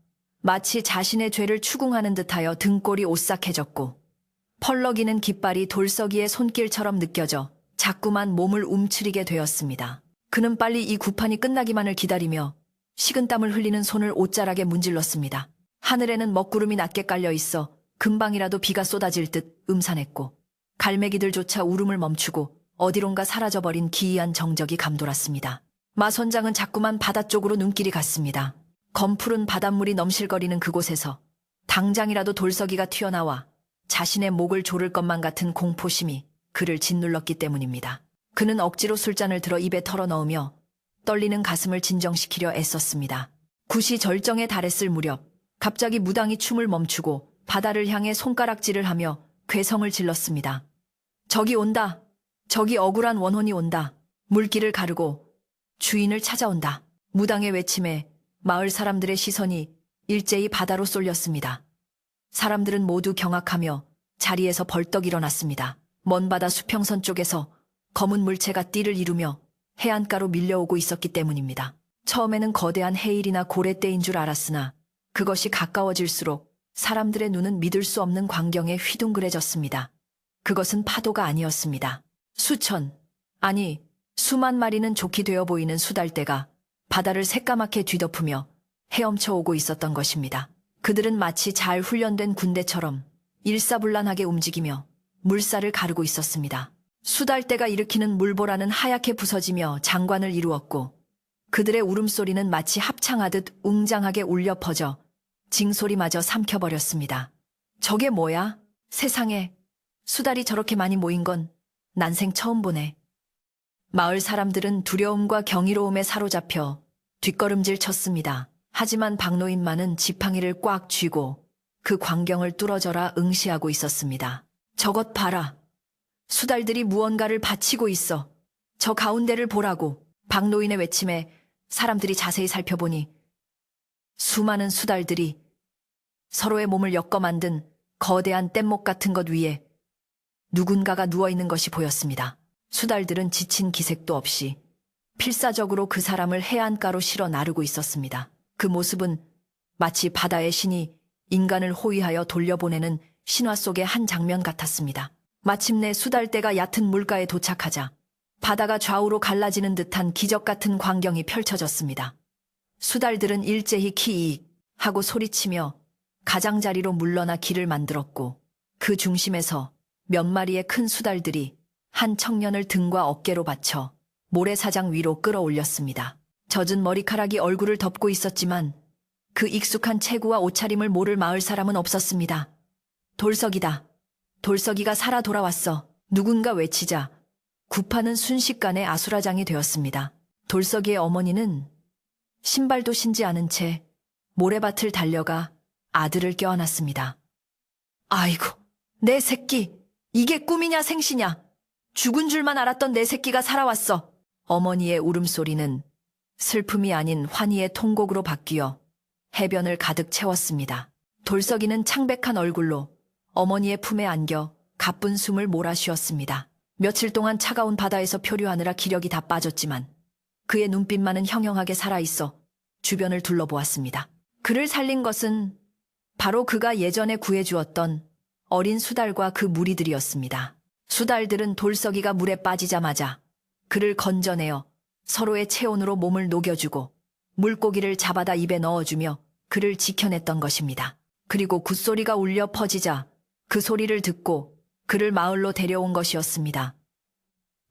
마치 자신의 죄를 추궁하는 듯하여 등골이 오싹해졌고 펄럭이는 깃발이 돌서기의 손길처럼 느껴져 자꾸만 몸을 움츠리게 되었습니다. 그는 빨리 이 구판이 끝나기만을 기다리며 식은땀을 흘리는 손을 옷자락에 문질렀습니다. 하늘에는 먹구름이 낮게 깔려 있어 금방이라도 비가 쏟아질 듯 음산했고 갈매기들조차 울음을 멈추고 어디론가 사라져버린 기이한 정적이 감돌았습니다. 마 선장은 자꾸만 바다 쪽으로 눈길이 갔습니다. 검푸른 바닷물이 넘실거리는 그곳에서 당장이라도 돌석이가 튀어나와 자신의 목을 조를 것만 같은 공포심이 그를 짓눌렀기 때문입니다. 그는 억지로 술잔을 들어 입에 털어넣으며 떨리는 가슴을 진정시키려 애썼습니다. 굿이 절정에 달했을 무렵 갑자기 무당이 춤을 멈추고 바다를 향해 손가락질을 하며 괴성을 질렀습니다. 저기 온다. 저기 억울한 원혼이 온다. 물길을 가르고 주인을 찾아온다. 무당의 외침에 마을 사람들의 시선이 일제히 바다로 쏠렸습니다. 사람들은 모두 경악하며 자리에서 벌떡 일어났습니다. 먼 바다 수평선 쪽에서 검은 물체가 띠를 이루며 해안가로 밀려오고 있었기 때문입니다. 처음에는 거대한 해일이나 고래떼인 줄 알았으나 그것이 가까워질수록 사람들의 눈은 믿을 수 없는 광경에 휘둥그레졌습니다. 그것은 파도가 아니었습니다. 수천, 아니 수만 마리는 좋게 되어 보이는 수달대가 바다를 새까맣게 뒤덮으며 헤엄쳐 오고 있었던 것입니다. 그들은 마치 잘 훈련된 군대처럼 일사불란하게 움직이며 물살을 가르고 있었습니다. 수달대가 일으키는 물보라는 하얗게 부서지며 장관을 이루었고 그들의 울음소리는 마치 합창하듯 웅장하게 울려 퍼져 징소리마저 삼켜버렸습니다. 저게 뭐야? 세상에 수달이 저렇게 많이 모인 건 난생 처음 보네. 마을 사람들은 두려움과 경이로움에 사로잡혀 뒷걸음질 쳤습니다. 하지만 박노인만은 지팡이를 꽉 쥐고 그 광경을 뚫어져라 응시하고 있었습니다. 저것 봐라. 수달들이 무언가를 바치고 있어. 저 가운데를 보라고. 박노인의 외침에 사람들이 자세히 살펴보니 수많은 수달들이 서로의 몸을 엮어 만든 거대한 뗏목 같은 것 위에 누군가가 누워있는 것이 보였습니다. 수달들은 지친 기색도 없이 필사적으로 그 사람을 해안가로 실어 나르고 있었습니다. 그 모습은 마치 바다의 신이 인간을 호위하여 돌려보내는 신화 속의 한 장면 같았습니다. 마침내 수달대가 얕은 물가에 도착하자 바다가 좌우로 갈라지는 듯한 기적 같은 광경이 펼쳐졌습니다. 수달들은 일제히 키익 하고 소리치며 가장자리로 물러나 길을 만들었고 그 중심에서 몇 마리의 큰 수달들이 한 청년을 등과 어깨로 받쳐 모래사장 위로 끌어올렸습니다. 젖은 머리카락이 얼굴을 덮고 있었지만 그 익숙한 체구와 옷차림을 모를 마을 사람은 없었습니다. 돌석이다. 돌석이가 살아 돌아왔어. 누군가 외치자 구파는 순식간에 아수라장이 되었습니다. 돌석이의 어머니는 신발도 신지 않은 채 모래밭을 달려가 아들을 껴안았습니다. 아이고, 내 새끼. 이게 꿈이냐 생시냐. 죽은 줄만 알았던 내 새끼가 살아왔어. 어머니의 울음소리는 슬픔이 아닌 환희의 통곡으로 바뀌어 해변을 가득 채웠습니다. 돌석이는 창백한 얼굴로 어머니의 품에 안겨 가쁜 숨을 몰아쉬었습니다. 며칠 동안 차가운 바다에서 표류하느라 기력이 다 빠졌지만 그의 눈빛만은 형형하게 살아있어 주변을 둘러보았습니다. 그를 살린 것은 바로 그가 예전에 구해주었던 어린 수달과 그 무리들이었습니다. 수달들은 돌석이가 물에 빠지자마자 그를 건져내어 서로의 체온으로 몸을 녹여주고 물고기를 잡아다 입에 넣어주며 그를 지켜냈던 것입니다. 그리고 굿소리가 울려 퍼지자 그 소리를 듣고 그를 마을로 데려온 것이었습니다.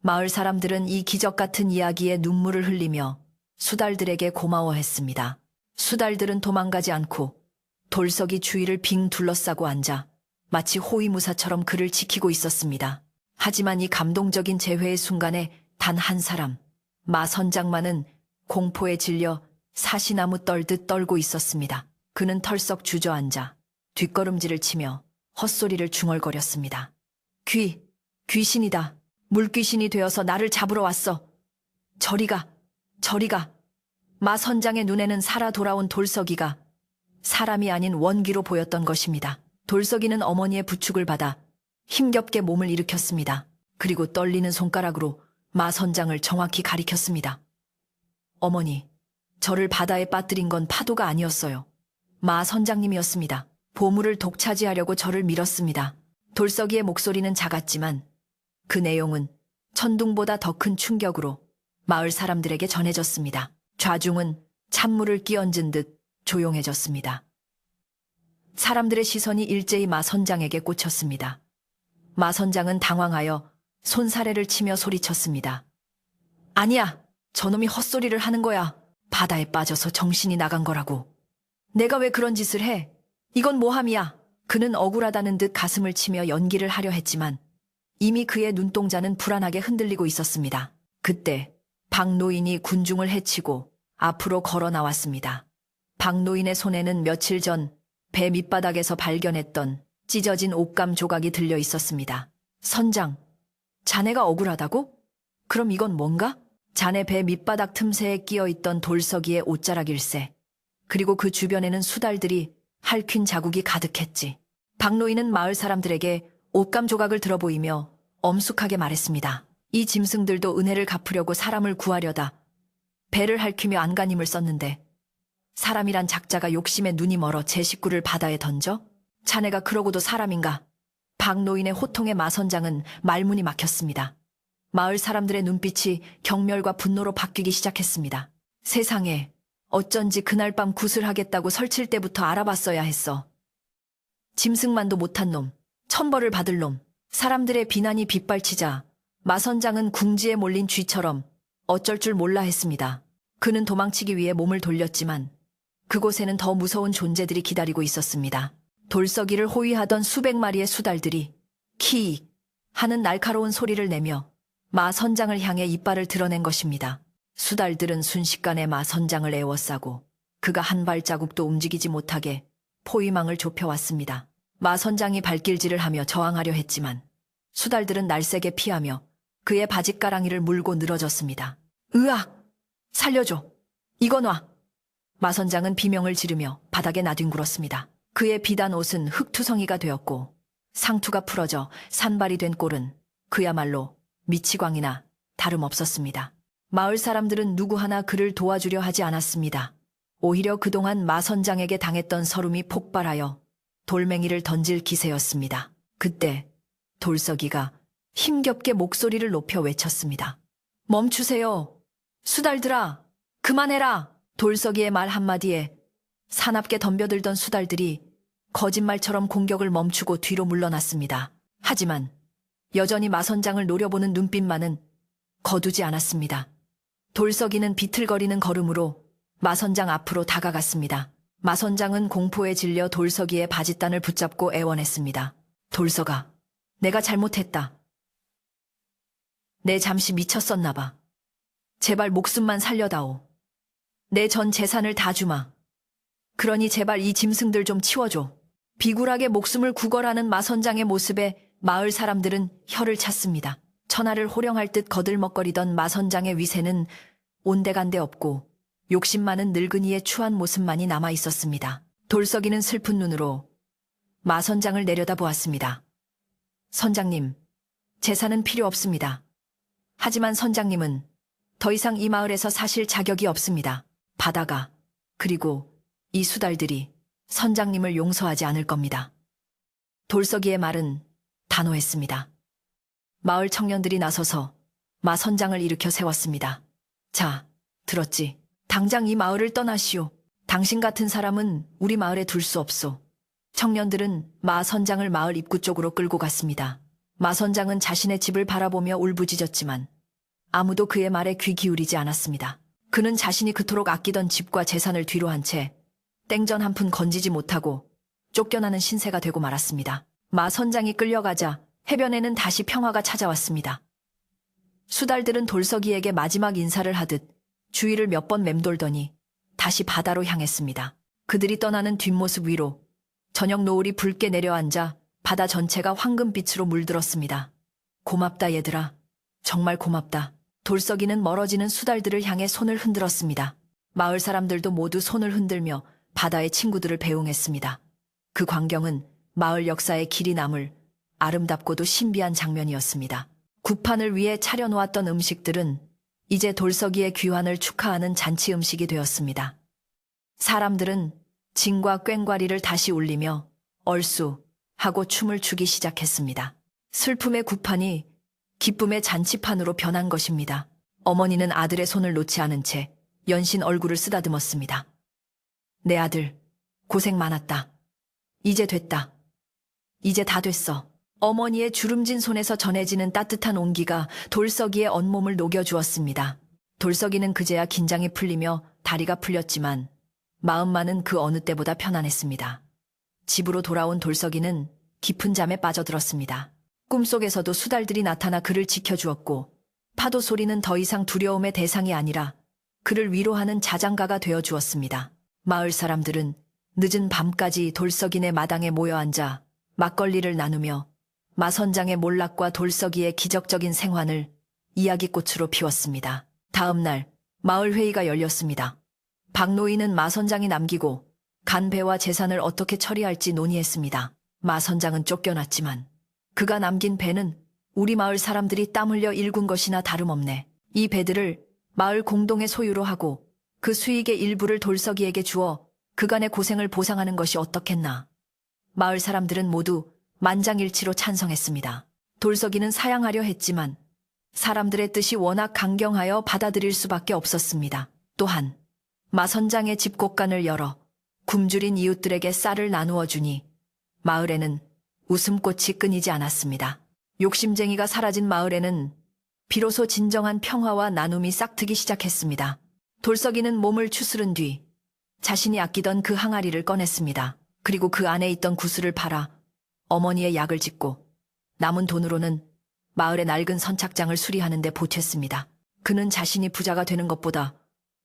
마을 사람들은 이 기적 같은 이야기에 눈물을 흘리며 수달들에게 고마워했습니다. 수달들은 도망가지 않고 돌석이 주위를 빙 둘러싸고 앉아 마치 호위무사처럼 그를 지키고 있었습니다. 하지만 이 감동적인 재회의 순간에 단 한 사람, 마 선장만은 공포에 질려 사시나무 떨듯 떨고 있었습니다. 그는 털썩 주저앉아 뒷걸음질을 치며 헛소리를 중얼거렸습니다. 귀신이다. 물귀신이 되어서 나를 잡으러 왔어. 저리가. 마 선장의 눈에는 살아 돌아온 돌석이가 사람이 아닌 원기로 보였던 것입니다. 돌석이는 어머니의 부축을 받아 힘겹게 몸을 일으켰습니다. 그리고 떨리는 손가락으로 마 선장을 정확히 가리켰습니다. 어머니, 저를 바다에 빠뜨린 건 파도가 아니었어요. 마 선장님이었습니다. 보물을 독차지하려고 저를 밀었습니다. 돌석이의 목소리는 작았지만 그 내용은 천둥보다 더 큰 충격으로 마을 사람들에게 전해졌습니다. 좌중은 찬물을 끼얹은 듯 조용해졌습니다. 사람들의 시선이 일제히 마 선장에게 꽂혔습니다. 마 선장은 당황하여 손사래를 치며 소리쳤습니다. 아니야, 저놈이 헛소리를 하는 거야. 바다에 빠져서 정신이 나간 거라고. 내가 왜 그런 짓을 해? 이건 모함이야. 그는 억울하다는 듯 가슴을 치며 연기를 하려 했지만 이미 그의 눈동자는 불안하게 흔들리고 있었습니다. 그때 박노인이 군중을 해치고 앞으로 걸어 나왔습니다. 박노인의 손에는 며칠 전 배 밑바닥에서 발견했던 찢어진 옷감 조각이 들려 있었습니다. 선장, 자네가 억울하다고? 그럼 이건 뭔가? 자네 배 밑바닥 틈새에 끼어 있던 돌서기의 옷자락일세. 그리고 그 주변에는 수달들이 핥힌 자국이 가득했지. 박노인은 마을 사람들에게 옷감 조각을 들어 보이며 엄숙하게 말했습니다. 이 짐승들도 은혜를 갚으려고 사람을 구하려다 배를 핥히며 안간힘을 썼는데 사람이란 작자가 욕심에 눈이 멀어 제 식구를 바다에 던져? 자네가 그러고도 사람인가? 박노인의 호통에 마 선장은 말문이 막혔습니다. 마을 사람들의 눈빛이 경멸과 분노로 바뀌기 시작했습니다. 세상에, 어쩐지 그날 밤 굿을 하겠다고 설칠 때부터 알아봤어야 했어. 짐승만도 못한 놈, 천벌을 받을 놈. 사람들의 비난이 빗발치자 마 선장은 궁지에 몰린 쥐처럼 어쩔 줄 몰라 했습니다. 그는 도망치기 위해 몸을 돌렸지만 그곳에는 더 무서운 존재들이 기다리고 있었습니다. 돌서기를 호위하던 수백 마리의 수달들이 키익 하는 날카로운 소리를 내며 마 선장을 향해 이빨을 드러낸 것입니다. 수달들은 순식간에 마 선장을 에워싸고 그가 한 발자국도 움직이지 못하게 포위망을 좁혀왔습니다. 마 선장이 발길질을 하며 저항하려 했지만 수달들은 날쌔게 피하며 그의 바짓가랑이를 물고 늘어졌습니다. 으악! 살려줘! 이거 놔! 마 선장은 비명을 지르며 바닥에 나뒹굴었습니다. 그의 비단 옷은 흙투성이가 되었고 상투가 풀어져 산발이 된 꼴은 그야말로 미치광이나 다름없었습니다. 마을 사람들은 누구 하나 그를 도와주려 하지 않았습니다. 오히려 그동안 마 선장에게 당했던 서름이 폭발하여 돌멩이를 던질 기세였습니다. 그때 돌서기가 힘겹게 목소리를 높여 외쳤습니다. 멈추세요. 수달들아, 그만해라. 돌서기의 말 한마디에 사납게 덤벼들던 수달들이 거짓말처럼 공격을 멈추고 뒤로 물러났습니다. 하지만 여전히 마 선장을 노려보는 눈빛만은 거두지 않았습니다. 돌서기는 비틀거리는 걸음으로 마 선장 앞으로 다가갔습니다. 마 선장은 공포에 질려 돌서기의 바짓단을 붙잡고 애원했습니다. 돌서가, 내가 잘못했다. 내 잠시 미쳤었나 봐. 제발 목숨만 살려다오. 내 전 재산을 다 주마. 그러니 제발 이 짐승들 좀 치워줘. 비굴하게 목숨을 구걸하는 마 선장의 모습에 마을 사람들은 혀를 찼습니다. 천하를 호령할 듯 거들먹거리던 마 선장의 위세는 온데간데 없고 욕심 많은 늙은이의 추한 모습만이 남아 있었습니다. 돌서기는 슬픈 눈으로 마 선장을 내려다보았습니다. 선장님, 재산은 필요 없습니다. 하지만 선장님은 더 이상 이 마을에서 사실 자격이 없습니다. 바다가, 그리고 이 수달들이 선장님을 용서하지 않을 겁니다. 돌서기의 말은 단호했습니다. 마을 청년들이 나서서 마 선장을 일으켜 세웠습니다. 자, 들었지? 당장 이 마을을 떠나시오. 당신 같은 사람은 우리 마을에 둘 수 없소. 청년들은 마 선장을 마을 입구 쪽으로 끌고 갔습니다. 마 선장은 자신의 집을 바라보며 울부짖었지만 아무도 그의 말에 귀 기울이지 않았습니다. 그는 자신이 그토록 아끼던 집과 재산을 뒤로 한 채 땡전 한 푼 건지지 못하고 쫓겨나는 신세가 되고 말았습니다. 마 선장이 끌려가자 해변에는 다시 평화가 찾아왔습니다. 수달들은 돌서기에게 마지막 인사를 하듯 주위를 몇 번 맴돌더니 다시 바다로 향했습니다. 그들이 떠나는 뒷모습 위로 저녁 노을이 붉게 내려앉아 바다 전체가 황금빛으로 물들었습니다. 고맙다 얘들아. 정말 고맙다. 돌서기는 멀어지는 수달들을 향해 손을 흔들었습니다. 마을 사람들도 모두 손을 흔들며 바다의 친구들을 배웅했습니다. 그 광경은 마을 역사에 길이 남을 아름답고도 신비한 장면이었습니다. 굿판을 위해 차려놓았던 음식들은 이제 돌서기의 귀환을 축하하는 잔치 음식이 되었습니다. 사람들은 징과 꽹과리를 다시 울리며 얼쑤 하고 춤을 추기 시작했습니다. 슬픔의 굿판이 기쁨의 잔치판으로 변한 것입니다. 어머니는 아들의 손을 놓지 않은 채 연신 얼굴을 쓰다듬었습니다. 내 아들, 고생 많았다. 이제 됐다. 이제 다 됐어. 어머니의 주름진 손에서 전해지는 따뜻한 온기가 돌석이의 온몸을 녹여주었습니다. 돌석이는 그제야 긴장이 풀리며 다리가 풀렸지만 마음만은 그 어느 때보다 편안했습니다. 집으로 돌아온 돌석이는 깊은 잠에 빠져들었습니다. 꿈속에서도 수달들이 나타나 그를 지켜주었고 파도 소리는 더 이상 두려움의 대상이 아니라 그를 위로하는 자장가가 되어주었습니다. 마을 사람들은 늦은 밤까지 돌석이네 마당에 모여 앉아 막걸리를 나누며 마선장의 몰락과 돌석이의 기적적인 생환을 이야기꽃으로 피웠습니다. 다음 날 마을 회의가 열렸습니다. 박노인은 마선장이 남기고 간 배와 재산을 어떻게 처리할지 논의했습니다. 마선장은 쫓겨났지만 그가 남긴 배는 우리 마을 사람들이 땀 흘려 일군 것이나 다름없네. 이 배들을 마을 공동의 소유로 하고 그 수익의 일부를 돌석이에게 주어 그간의 고생을 보상하는 것이 어떻겠나. 마을 사람들은 모두 만장일치로 찬성했습니다. 돌석이는 사양하려 했지만 사람들의 뜻이 워낙 강경하여 받아들일 수밖에 없었습니다. 또한 마선장의 집곡간을 열어 굶주린 이웃들에게 쌀을 나누어 주니 마을에는 웃음꽃이 끊이지 않았습니다. 욕심쟁이가 사라진 마을에는 비로소 진정한 평화와 나눔이 싹트기 시작했습니다. 돌석이는 몸을 추스른 뒤 자신이 아끼던 그 항아리를 꺼냈습니다. 그리고 그 안에 있던 구슬을 팔아 어머니의 약을 짓고 남은 돈으로는 마을의 낡은 선착장을 수리하는 데 보탰습니다. 그는 자신이 부자가 되는 것보다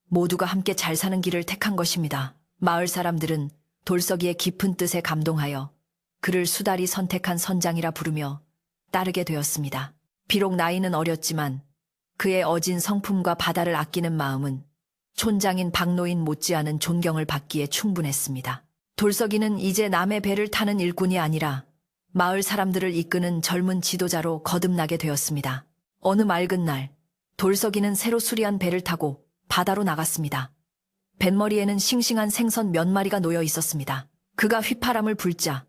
모두가 함께 잘 사는 길을 택한 것입니다. 마을 사람들은 돌석이의 깊은 뜻에 감동하여 그를 수달이 선택한 선장이라 부르며 따르게 되었습니다. 비록 나이는 어렸지만 그의 어진 성품과 바다를 아끼는 마음은 촌장인 박노인 못지않은 존경을 받기에 충분했습니다. 돌석이는 이제 남의 배를 타는 일꾼이 아니라 마을 사람들을 이끄는 젊은 지도자로 거듭나게 되었습니다. 어느 맑은 날 돌석이는 새로 수리한 배를 타고 바다로 나갔습니다. 뱃머리에는 싱싱한 생선 몇 마리가 놓여 있었습니다. 그가 휘파람을 불자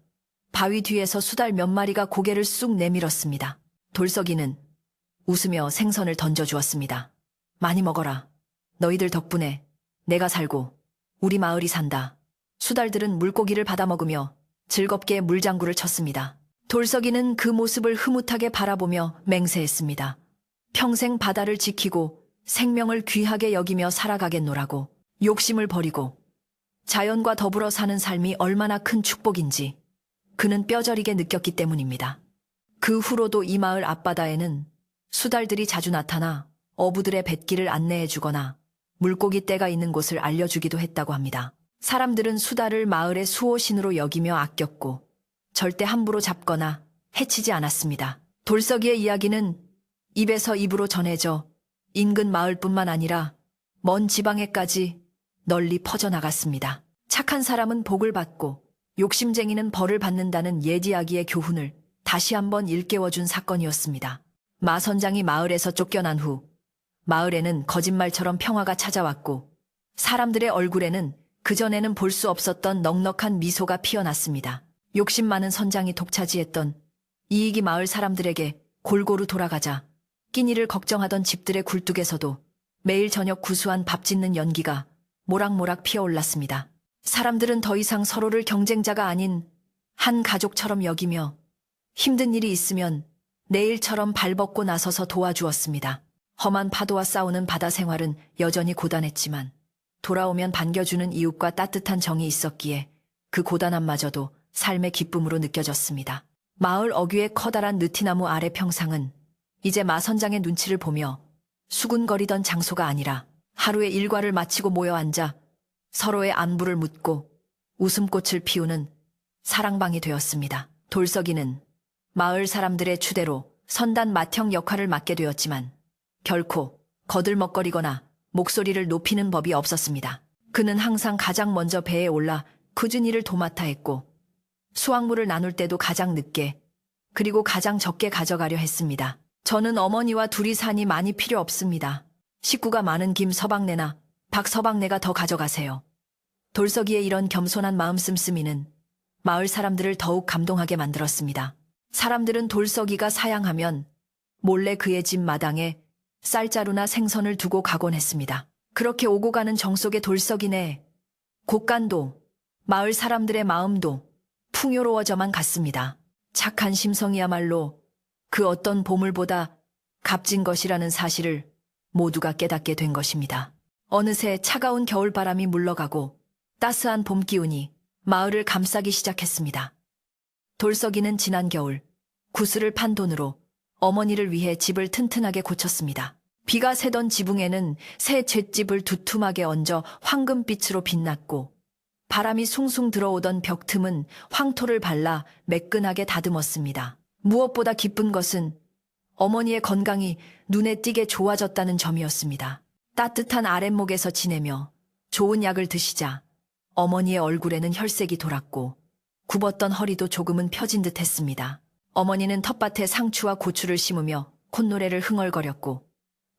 바위 뒤에서 수달 몇 마리가 고개를 쑥 내밀었습니다. 돌석이는 웃으며 생선을 던져주었습니다. 많이 먹어라. 너희들 덕분에 내가 살고 우리 마을이 산다. 수달들은 물고기를 받아먹으며 즐겁게 물장구를 쳤습니다. 돌석이는 그 모습을 흐뭇하게 바라보며 맹세했습니다. 평생 바다를 지키고 생명을 귀하게 여기며 살아가겠노라고. 욕심을 버리고 자연과 더불어 사는 삶이 얼마나 큰 축복인지 그는 뼈저리게 느꼈기 때문입니다. 그 후로도 이 마을 앞바다에는 수달들이 자주 나타나 어부들의 뱃길을 안내해주거나 물고기 떼가 있는 곳을 알려주기도 했다고 합니다. 사람들은 수달을 마을의 수호신으로 여기며 아꼈고 절대 함부로 잡거나 해치지 않았습니다. 돌석이의 이야기는 입에서 입으로 전해져 인근 마을뿐만 아니라 먼 지방에까지 널리 퍼져나갔습니다. 착한 사람은 복을 받고 욕심쟁이는 벌을 받는다는 옛 이야기의 교훈을 다시 한번 일깨워준 사건이었습니다. 마 선장이 마을에서 쫓겨난 후 마을에는 거짓말처럼 평화가 찾아왔고 사람들의 얼굴에는 그전에는 볼 수 없었던 넉넉한 미소가 피어났습니다. 욕심 많은 선장이 독차지했던 이익이 마을 사람들에게 골고루 돌아가자 끼니를 걱정하던 집들의 굴뚝에서도 매일 저녁 구수한 밥 짓는 연기가 모락모락 피어올랐습니다. 사람들은 더 이상 서로를 경쟁자가 아닌 한 가족처럼 여기며 힘든 일이 있으면 내일처럼 발벗고 나서서 도와주었습니다. 험한 파도와 싸우는 바다 생활은 여전히 고단했지만 돌아오면 반겨주는 이웃과 따뜻한 정이 있었기에 그 고단함마저도 삶의 기쁨으로 느껴졌습니다. 마을 어귀의 커다란 느티나무 아래 평상은 이제 마 선장의 눈치를 보며 수군거리던 장소가 아니라 하루의 일과를 마치고 모여 앉아 서로의 안부를 묻고 웃음꽃을 피우는 사랑방이 되었습니다. 돌석이는 마을 사람들의 추대로 선단 맏형 역할을 맡게 되었지만 결코 거들먹거리거나 목소리를 높이는 법이 없었습니다. 그는 항상 가장 먼저 배에 올라 꾸준히를 도맡아 했고 수확물을 나눌 때도 가장 늦게 그리고 가장 적게 가져가려 했습니다. 저는 어머니와 둘이 사니 많이 필요 없습니다. 식구가 많은 김 서방네나 박 서방네가 더 가져가세요. 돌석이의 이런 겸손한 마음 씀씀이는 마을 사람들을 더욱 감동하게 만들었습니다. 사람들은 돌석이가 사양하면 몰래 그의 집 마당에 쌀자루나 생선을 두고 가곤 했습니다. 그렇게 오고 가는 정 속의 돌석이네. 곳간도, 마을 사람들의 마음도 풍요로워져만 갔습니다. 착한 심성이야말로 그 어떤 보물보다 값진 것이라는 사실을 모두가 깨닫게 된 것입니다. 어느새 차가운 겨울바람이 물러가고 따스한 봄 기운이 마을을 감싸기 시작했습니다. 돌석이는 지난 겨울 구슬을 판 돈으로 어머니를 위해 집을 튼튼하게 고쳤습니다. 비가 새던 지붕에는 새 잿집을 두툼하게 얹어 황금빛으로 빛났고 바람이 숭숭 들어오던 벽 틈은 황토를 발라 매끈하게 다듬었습니다. 무엇보다 기쁜 것은 어머니의 건강이 눈에 띄게 좋아졌다는 점이었습니다. 따뜻한 아랫목에서 지내며 좋은 약을 드시자 어머니의 얼굴에는 혈색이 돌았고 굽었던 허리도 조금은 펴진 듯 했습니다. 어머니는 텃밭에 상추와 고추를 심으며 콧노래를 흥얼거렸고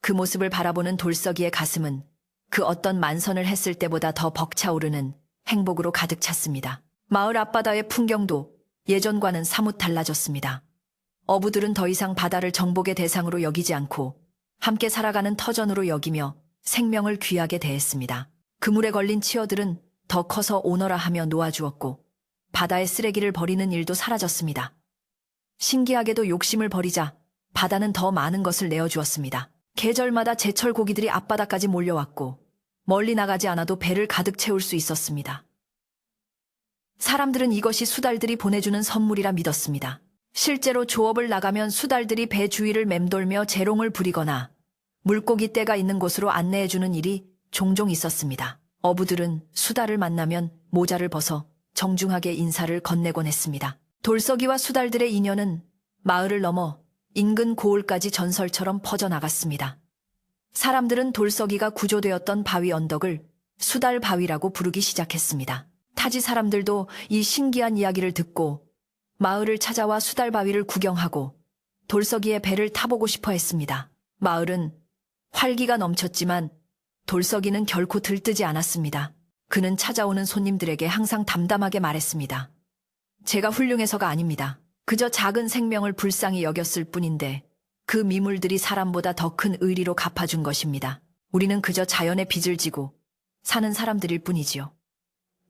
그 모습을 바라보는 돌석이의 가슴은 그 어떤 만선을 했을 때보다 더 벅차오르는 행복으로 가득 찼습니다. 마을 앞바다의 풍경도 예전과는 사뭇 달라졌습니다. 어부들은 더 이상 바다를 정복의 대상으로 여기지 않고 함께 살아가는 터전으로 여기며 생명을 귀하게 대했습니다. 그물에 걸린 치어들은 더 커서 오너라 하며 놓아주었고 바다에 쓰레기를 버리는 일도 사라졌습니다. 신기하게도 욕심을 버리자 바다는 더 많은 것을 내어주었습니다. 계절마다 제철 고기들이 앞바다까지 몰려왔고 멀리 나가지 않아도 배를 가득 채울 수 있었습니다. 사람들은 이것이 수달들이 보내주는 선물이라 믿었습니다. 실제로 조업을 나가면 수달들이 배 주위를 맴돌며 재롱을 부리거나 물고기 떼가 있는 곳으로 안내해주는 일이 종종 있었습니다. 어부들은 수달을 만나면 모자를 벗어 정중하게 인사를 건네곤 했습니다. 돌석이와 수달들의 인연은 마을을 넘어 인근 고을까지 전설처럼 퍼져나갔습니다. 사람들은 돌석이가 구조되었던 바위 언덕을 수달 바위라고 부르기 시작했습니다. 타지 사람들도 이 신기한 이야기를 듣고 마을을 찾아와 수달 바위를 구경하고 돌석이의 배를 타보고 싶어 했습니다. 마을은 활기가 넘쳤지만 돌석이는 결코 들뜨지 않았습니다. 그는 찾아오는 손님들에게 항상 담담하게 말했습니다. 제가 훌륭해서가 아닙니다. 그저 작은 생명을 불쌍히 여겼을 뿐인데 그 미물들이 사람보다 더 큰 의리로 갚아준 것입니다. 우리는 그저 자연의 빚을 지고 사는 사람들일 뿐이지요.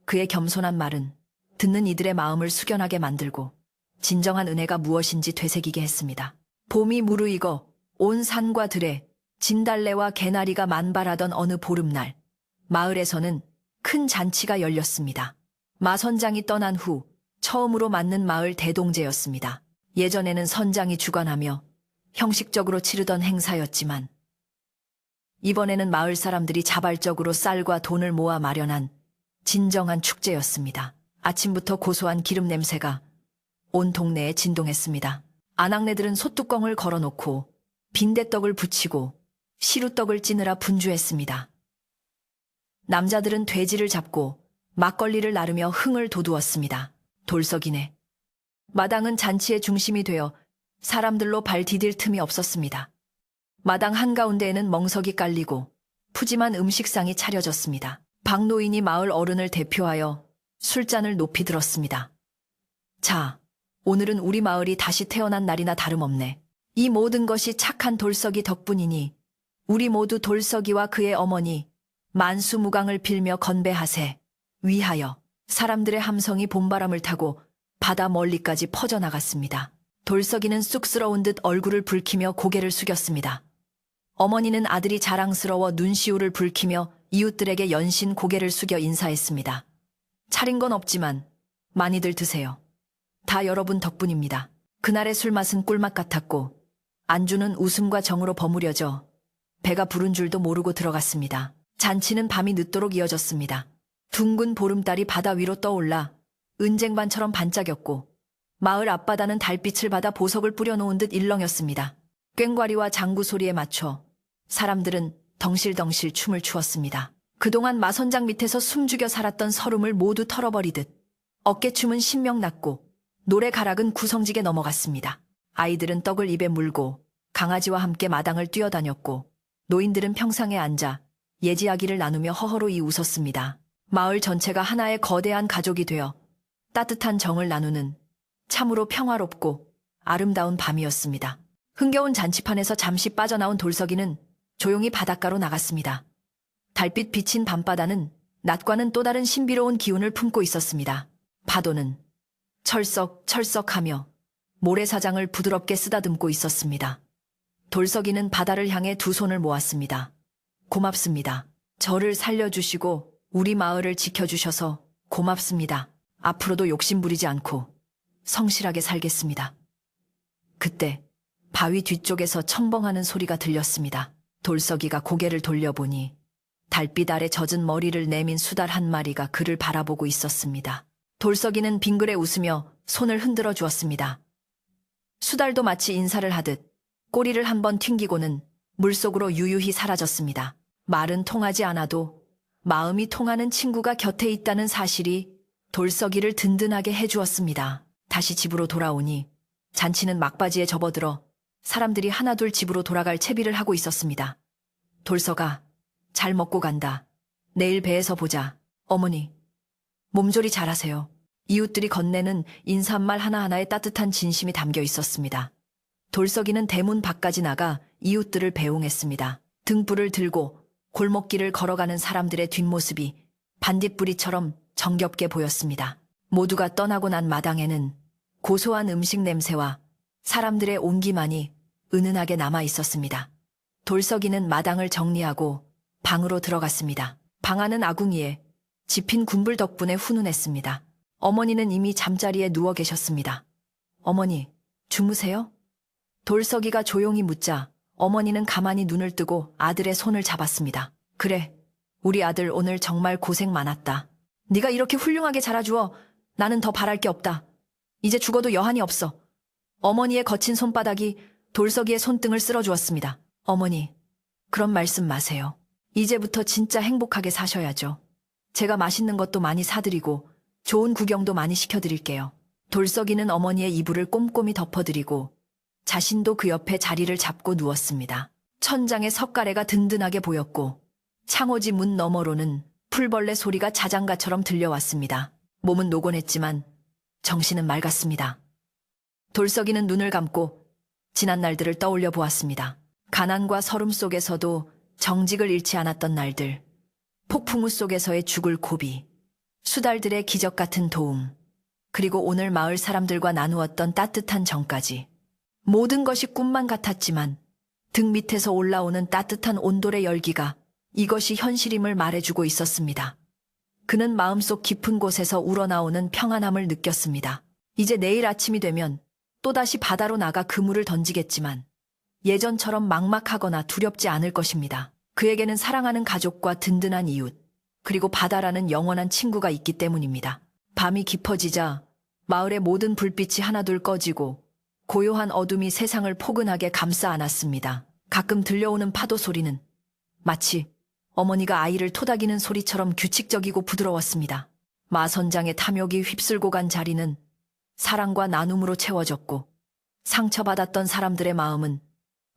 그의 겸손한 말은 듣는 이들의 마음을 숙연하게 만들고 진정한 은혜가 무엇인지 되새기게 했습니다. 봄이 무르익어 온 산과 들에 진달래와 개나리가 만발하던 어느 보름날 마을에서는 큰 잔치가 열렸습니다. 마선장이 떠난 후 처음으로 맞는 마을 대동제였습니다. 예전에는 선장이 주관하며 형식적으로 치르던 행사였지만 이번에는 마을 사람들이 자발적으로 쌀과 돈을 모아 마련한 진정한 축제였습니다. 아침부터 고소한 기름 냄새가 온 동네에 진동했습니다. 아낙네들은 솥뚜껑을 걸어놓고 빈대떡을 부치고 시루떡을 찌느라 분주했습니다. 남자들은 돼지를 잡고 막걸리를 나르며 흥을 돋우었습니다. 돌석이네. 마당은 잔치의 중심이 되어 사람들로 발 디딜 틈이 없었습니다. 마당 한가운데에는 멍석이 깔리고 푸짐한 음식상이 차려졌습니다. 박노인이 마을 어른을 대표하여 술잔을 높이 들었습니다. 자, 오늘은 우리 마을이 다시 태어난 날이나 다름없네. 이 모든 것이 착한 돌석이 덕분이니 우리 모두 돌석이와 그의 어머니 만수무강을 빌며 건배하세. 위하여. 사람들의 함성이 봄바람을 타고 바다 멀리까지 퍼져나갔습니다. 돌석이는 쑥스러운 듯 얼굴을 붉히며 고개를 숙였습니다. 어머니는 아들이 자랑스러워 눈시울을 붉히며 이웃들에게 연신 고개를 숙여 인사했습니다. 차린 건 없지만 많이들 드세요. 다 여러분 덕분입니다. 그날의 술맛은 꿀맛 같았고 안주는 웃음과 정으로 버무려져 배가 부른 줄도 모르고 들어갔습니다. 잔치는 밤이 늦도록 이어졌습니다. 둥근 보름달이 바다 위로 떠올라 은쟁반처럼 반짝였고 마을 앞바다는 달빛을 받아 보석을 뿌려놓은 듯 일렁였습니다. 꽹과리와 장구 소리에 맞춰 사람들은 덩실덩실 춤을 추었습니다. 그동안 마선장 밑에서 숨죽여 살았던 서름을 모두 털어버리듯 어깨춤은 신명났고 노래가락은 구성지게 넘어갔습니다. 아이들은 떡을 입에 물고 강아지와 함께 마당을 뛰어다녔고 노인들은 평상에 앉아 예지야기를 나누며 허허로이 웃었습니다. 마을 전체가 하나의 거대한 가족이 되어 따뜻한 정을 나누는 참으로 평화롭고 아름다운 밤이었습니다. 흥겨운 잔치판에서 잠시 빠져나온 돌석이는 조용히 바닷가로 나갔습니다. 달빛 비친 밤바다는 낮과는 또 다른 신비로운 기운을 품고 있었습니다. 파도는 철썩철썩하며 모래사장을 부드럽게 쓰다듬고 있었습니다. 돌석이는 바다를 향해 두 손을 모았습니다. 고맙습니다. 저를 살려주시고 우리 마을을 지켜주셔서 고맙습니다. 앞으로도 욕심부리지 않고 성실하게 살겠습니다. 그때 바위 뒤쪽에서 첨벙하는 소리가 들렸습니다. 돌석이가 고개를 돌려보니 달빛 아래 젖은 머리를 내민 수달 한 마리가 그를 바라보고 있었습니다. 돌석이는 빙그레 웃으며 손을 흔들어 주었습니다. 수달도 마치 인사를 하듯 꼬리를 한번 튕기고는 물속으로 유유히 사라졌습니다. 말은 통하지 않아도 마음이 통하는 친구가 곁에 있다는 사실이 돌석이를 든든하게 해주었습니다. 다시 집으로 돌아오니 잔치는 막바지에 접어들어 사람들이 하나둘 집으로 돌아갈 채비를 하고 있었습니다. 돌석아, 잘 먹고 간다. 내일 배에서 보자. 어머니, 몸조리 잘하세요. 이웃들이 건네는 인사말 하나하나에 따뜻한 진심이 담겨 있었습니다. 돌석이는 대문 밖까지 나가 이웃들을 배웅했습니다. 등불을 들고 골목길을 걸어가는 사람들의 뒷모습이 반딧불이처럼 정겹게 보였습니다. 모두가 떠나고 난 마당에는 고소한 음식 냄새와 사람들의 온기만이 은은하게 남아 있었습니다. 돌석이는 마당을 정리하고 방으로 들어갔습니다. 방 안은 아궁이에 지핀 군불 덕분에 훈훈했습니다. 어머니는 이미 잠자리에 누워 계셨습니다. 어머니, 주무세요? 돌석이가 조용히 묻자 어머니는 가만히 눈을 뜨고 아들의 손을 잡았습니다. 그래, 우리 아들 오늘 정말 고생 많았다. 네가 이렇게 훌륭하게 자라주어 나는 더 바랄 게 없다. 이제 죽어도 여한이 없어. 어머니의 거친 손바닥이 돌석이의 손등을 쓸어주었습니다. 어머니, 그런 말씀 마세요. 이제부터 진짜 행복하게 사셔야죠. 제가 맛있는 것도 많이 사드리고 좋은 구경도 많이 시켜드릴게요. 돌석이는 어머니의 이불을 꼼꼼히 덮어드리고 자신도 그 옆에 자리를 잡고 누웠습니다. 천장에 석가래가 든든하게 보였고 창호지 문 너머로는 풀벌레 소리가 자장가처럼 들려왔습니다. 몸은 노곤했지만 정신은 맑았습니다. 돌석이는 눈을 감고 지난 날들을 떠올려 보았습니다. 가난과 서름 속에서도 정직을 잃지 않았던 날들, 폭풍우 속에서의 죽을 고비, 수달들의 기적 같은 도움, 그리고 오늘 마을 사람들과 나누었던 따뜻한 정까지. 모든 것이 꿈만 같았지만 등 밑에서 올라오는 따뜻한 온돌의 열기가 이것이 현실임을 말해주고 있었습니다. 그는 마음속 깊은 곳에서 우러나오는 평안함을 느꼈습니다. 이제 내일 아침이 되면 또다시 바다로 나가 그물을 던지겠지만 예전처럼 막막하거나 두렵지 않을 것입니다. 그에게는 사랑하는 가족과 든든한 이웃, 그리고 바다라는 영원한 친구가 있기 때문입니다. 밤이 깊어지자 마을의 모든 불빛이 하나둘 꺼지고 고요한 어둠이 세상을 포근하게 감싸 안았습니다. 가끔 들려오는 파도 소리는 마치 어머니가 아이를 토닥이는 소리처럼 규칙적이고 부드러웠습니다. 마선장의 탐욕이 휩쓸고 간 자리는 사랑과 나눔으로 채워졌고 상처받았던 사람들의 마음은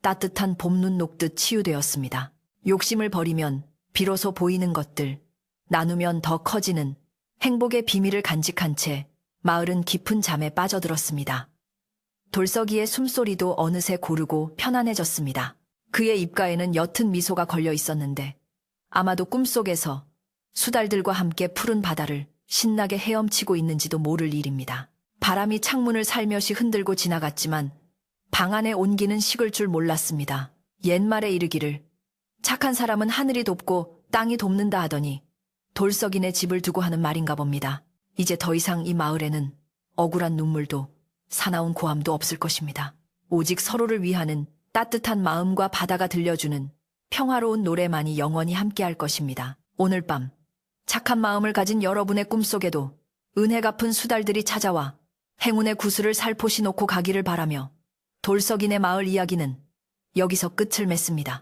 따뜻한 봄눈 녹듯 치유되었습니다. 욕심을 버리면 비로소 보이는 것들, 나누면 더 커지는 행복의 비밀을 간직한 채 마을은 깊은 잠에 빠져들었습니다. 돌석이의 숨소리도 어느새 고르고 편안해졌습니다. 그의 입가에는 옅은 미소가 걸려 있었는데 아마도 꿈속에서 수달들과 함께 푸른 바다를 신나게 헤엄치고 있는지도 모를 일입니다. 바람이 창문을 살며시 흔들고 지나갔지만 방 안의 온기는 식을 줄 몰랐습니다. 옛말에 이르기를 착한 사람은 하늘이 돕고 땅이 돕는다 하더니 돌석이네 집을 두고 하는 말인가 봅니다. 이제 더 이상 이 마을에는 억울한 눈물도 사나운 고함도 없을 것입니다. 오직 서로를 위하는 따뜻한 마음과 바다가 들려주는 평화로운 노래만이 영원히 함께할 것입니다. 오늘 밤 착한 마음을 가진 여러분의 꿈속에도 은혜 갚은 수달들이 찾아와 행운의 구슬을 살포시 놓고 가기를 바라며 돌석이네 마을 이야기는 여기서 끝을 맺습니다.